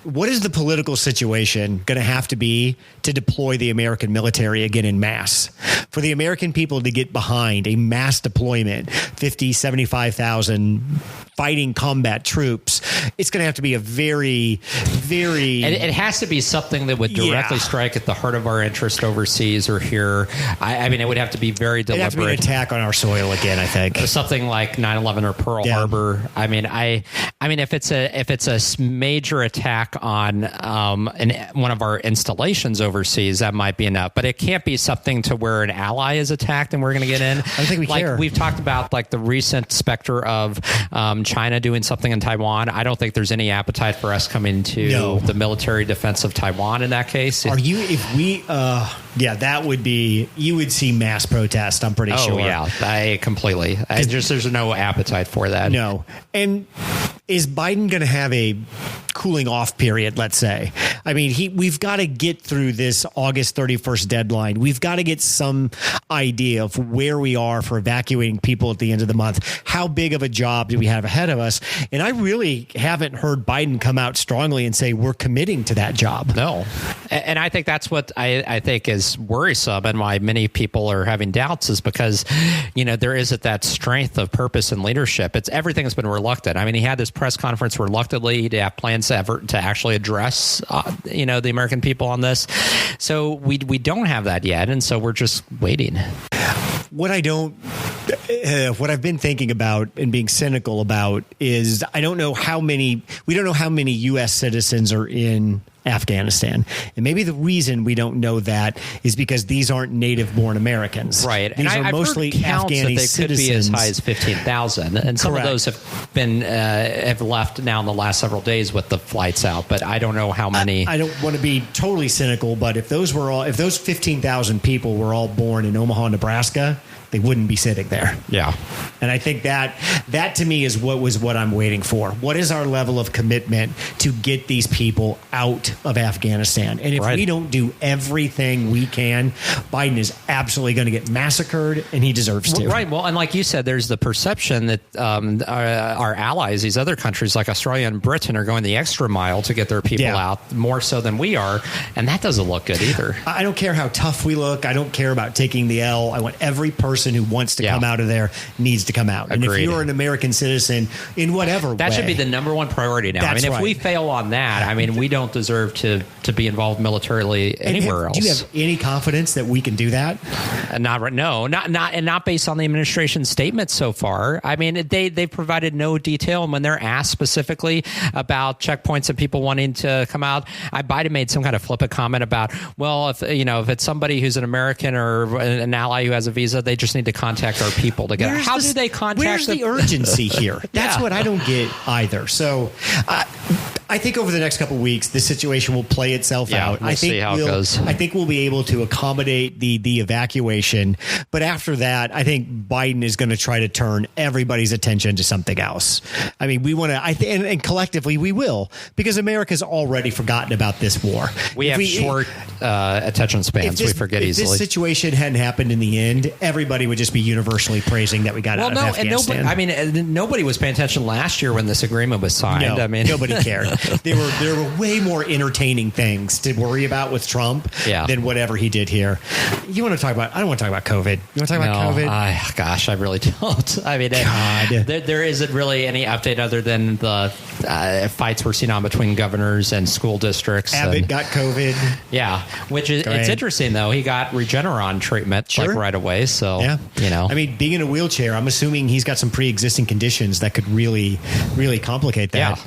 What is the political situation going to have to be to deploy the American military again in mass? For the American people to get behind a mass deployment, 50, 75,000 fighting combat troops, it's going to have to be a very, very... And it has to be something that would directly strike at the heart of our interest overseas or here. I mean, it would have to be very deliberate. It'd have to be an attack on our soil again, I think. Something like 9/11 or Pearl Harbor. I mean, if it's a major attack on one of our installations overseas, that might be enough. But it can't be something to where an ally is attacked and we're going to get in. I don't think we care. We've talked about the recent specter of China doing something in Taiwan. I don't think there's any appetite for us coming to the military defense of Taiwan in that case. That would be, you would see mass protest, I'm pretty sure. Oh, yeah, there's no appetite for that. No. And is Biden going to have a cooling off period, let's say? I mean, we've got to get through this August 31st deadline. We've got to get some idea of where we are for evacuating people at the end of the month. How big of a job do we have ahead of us? And I really haven't heard Biden come out strongly and say we're committing to that job. No. And I think that's what I think is worrisome, and why many people are having doubts is because, there isn't that strength of purpose and leadership. Everything has been reluctant. I mean, he had this press conference reluctantly to have plans to actually address, the American people on this. So we don't have that yet. And so we're just waiting. What I've been thinking about and being cynical about is we don't know how many U.S. citizens are in Afghanistan. And maybe the reason we don't know that is because these aren't native-born Americans. Right. These and are mostly Afghani citizens. Could be as high as 15,000. And some of those have been have left now in the last several days with the flights out. But I don't know how many. I don't want to be totally cynical, but if those 15,000 people were all born in Omaha, Nebraska, they wouldn't be sitting there. Yeah. And I think that to me is what I'm waiting for. What is our level of commitment to get these people out of Afghanistan? And if we don't do everything we can, Biden is absolutely going to get massacred, and he deserves to. Right. Well, and like you said, there's the perception that our allies, these other countries like Australia and Britain, are going the extra mile to get their people out, more so than we are. And that doesn't look good either. I don't care how tough we look. I don't care about taking the L. I want every person who wants to come out of there needs to come out. Agreed. And if you're an American citizen in whatever that way, should be the number one priority now. That's if we fail on that, we don't deserve to be involed militarily anywhere else. Do you have any confidence that we can do that? Not based on the administration's statements so far. I mean, they've provided no detail, and when they're asked specifically about checkpoints and people wanting to come out, Biden made some kind of flippant comment about, well, if it's somebody who's an American or an ally who has a visa, they just need to contact our people to get out. How do they contact them? Where's the urgency here? That's what I don't get either. So I think over the next couple of weeks, this situation will play itself out. We'll see how it goes. I think we'll be able to accommodate the evacuation. But after that, I think Biden is going to try to turn everybody's attention to something else. I mean, we want to, and collectively we will, because America's already forgotten about this war. We have short attention spans. We forget easily. If this situation hadn't happened in the end, everybody would just be universally praising that we got out of Afghanistan. And nobody was paying attention last year when this agreement was signed. No, nobody cared. there were way more entertaining things to worry about with Trump than whatever he did here. You want to talk about? I don't want to talk about COVID. You want to talk about COVID? Gosh, I really don't. I mean, there isn't really any update other than the fights we're seeing on between governors and school districts. Abbott got COVID. Yeah, which is it's interesting though. He got Regeneron treatment like right away. So I mean, being in a wheelchair, I'm assuming he's got some pre-existing conditions that could really complicate that.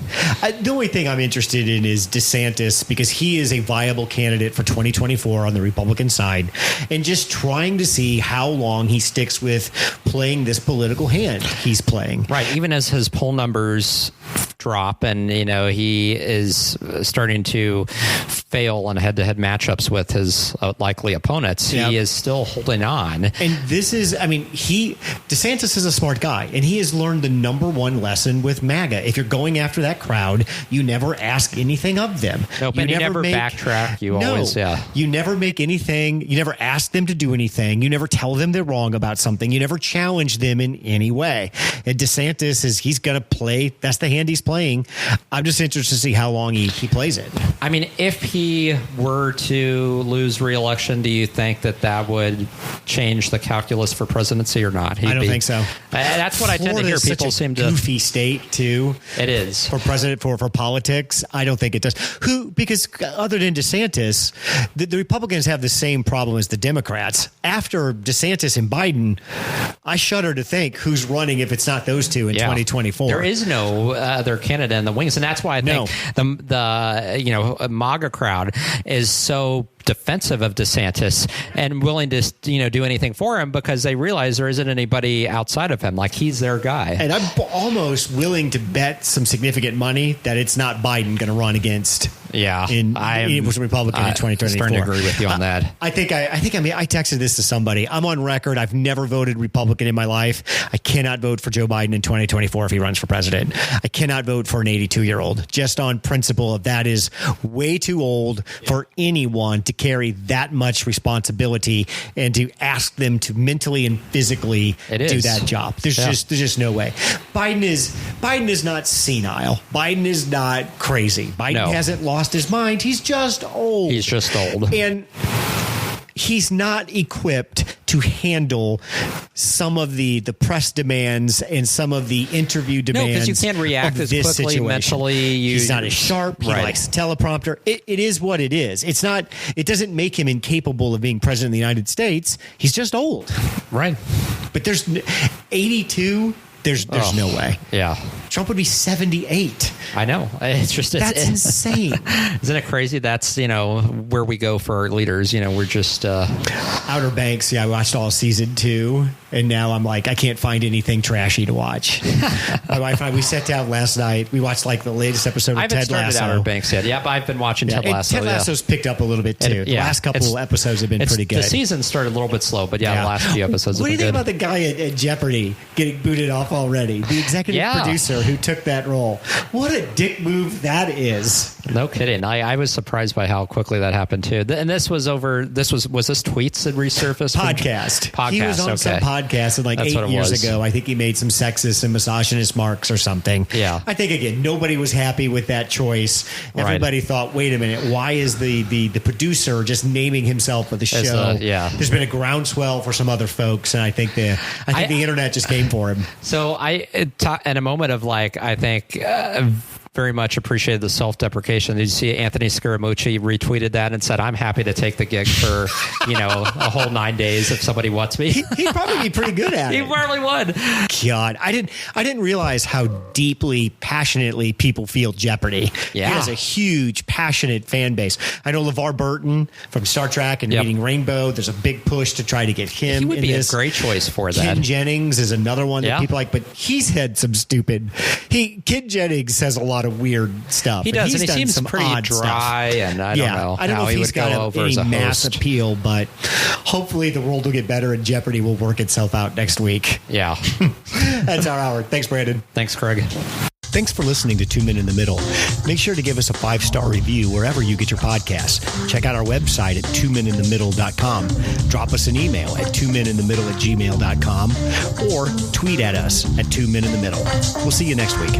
The only thing I'm interested in is DeSantis, because he is a viable candidate for 2024 on the Republican side, and just trying to see how long he sticks with playing this political hand he's playing. Right. Even as his poll numbers drop and, he is starting to fail on head-to-head matchups with his likely opponents, he is still holding on. And this is, DeSantis is a smart guy, and he has learned the number one lesson with MAGA. If you're going after that crowd, you never ask anything of them. Nope, and you never backtrack. You never make anything. You never ask them to do anything. You never tell them they're wrong about something. You never challenge them in any way. And DeSantis he's going to play. That's the hand he's playing. I'm just interested to see how long he plays it. I mean, if he were to lose re-election, do you think that would change the calculus for presidency or not? I don't think so. That's what I tend to hear. People seem to goofy state too. It is for president for politics. I don't think it does. Because other than DeSantis, the Republicans have the same problem as the Democrats. After DeSantis and Biden, I shudder to think who's running if it's not those two in 2024. There is no other candidate in the wings, and that's why I think the MAGA crowd is so defensive of DeSantis and willing to do anything for him because they realize there isn't anybody outside of him. Like, he's their guy. And I'm almost willing to bet some significant money that it's not Biden going to run against. It was a Republican in 2024. Starting to agree with you on that. I texted this to somebody. I'm on record. I've never voted Republican in my life. I cannot vote for Joe Biden in 2024 if he runs for president. I cannot vote for an 82-year-old just on principle of that is way too old for anyone to carry that much responsibility and to ask them to mentally and physically do that job. There's just no way. Biden is not senile. Biden is not crazy. Biden hasn't lost his mind. He's just old. He's just old. And he's not equipped to handle some of the press demands and some of the interview demands. No, because you can't react as quickly situation. Mentally. He's not as sharp. He likes teleprompter. It is what it is. It's not. It doesn't make him incapable of being president of the United States. He's just old. Right. But there's 82. There's no way. Yeah. Trump would be 78. I know. It's insane. Isn't it crazy? That's, where we go for our leaders. We're just Outer Banks. Yeah, I watched all season 2, and now I'm like, I can't find anything trashy to watch. My wife and I, we sat down last night. We watched the latest episode of Ted Lasso. I haven't started Outer Banks yet. Yep, I've been watching Ted Lasso. Ted Lasso's picked up a little bit too. The last couple episodes have been pretty good. The season started a little bit slow, but the last few episodes. What do you think about the guy at Jeopardy getting booted off already? The executive producer who took that role. What a dick move that is. No kidding. I was surprised by how quickly that happened too. And was this tweets that resurfaced? Podcast. He was on some podcast 8 years ago. I think he made some sexist and misogynist marks or something. Yeah. I think again, nobody was happy with that choice. Everybody thought, wait a minute, why is the producer just naming himself for the show? There's been a groundswell for some other folks, and I think the internet just came for him. So in a moment of I think very much appreciated the self-deprecation. Did you see Anthony Scaramucci retweeted that and said, I'm happy to take the gig for, a whole 9 days if somebody wants me. He'd probably be pretty good at it. He probably would. God, I didn't realize how deeply, passionately people feel Jeopardy. Yeah. He has a huge, passionate fan base. I know LeVar Burton from Star Trek and Reading Rainbow. There's a big push to try to get him. He would be this. A great choice for that. Ken Jennings is another one that people like, but he's had some stupid. Ken Jennings says a lot of weird stuff. He does, and he seems some pretty dry, and I don't know. I don't know if he's got any mass appeal, but hopefully the world will get better and Jeopardy will work itself out next week. Yeah. That's our hour. Thanks, Brandon. Thanks, Craig. Thanks for listening to 2 Men in the Middle. Make sure to give us a 5-star review wherever you get your podcasts. Check out our website at 2meninthemiddle.com. Drop us an email at 2meninthemiddle@gmail.com or tweet at us at 2 Men in the Middle. We'll see you next week.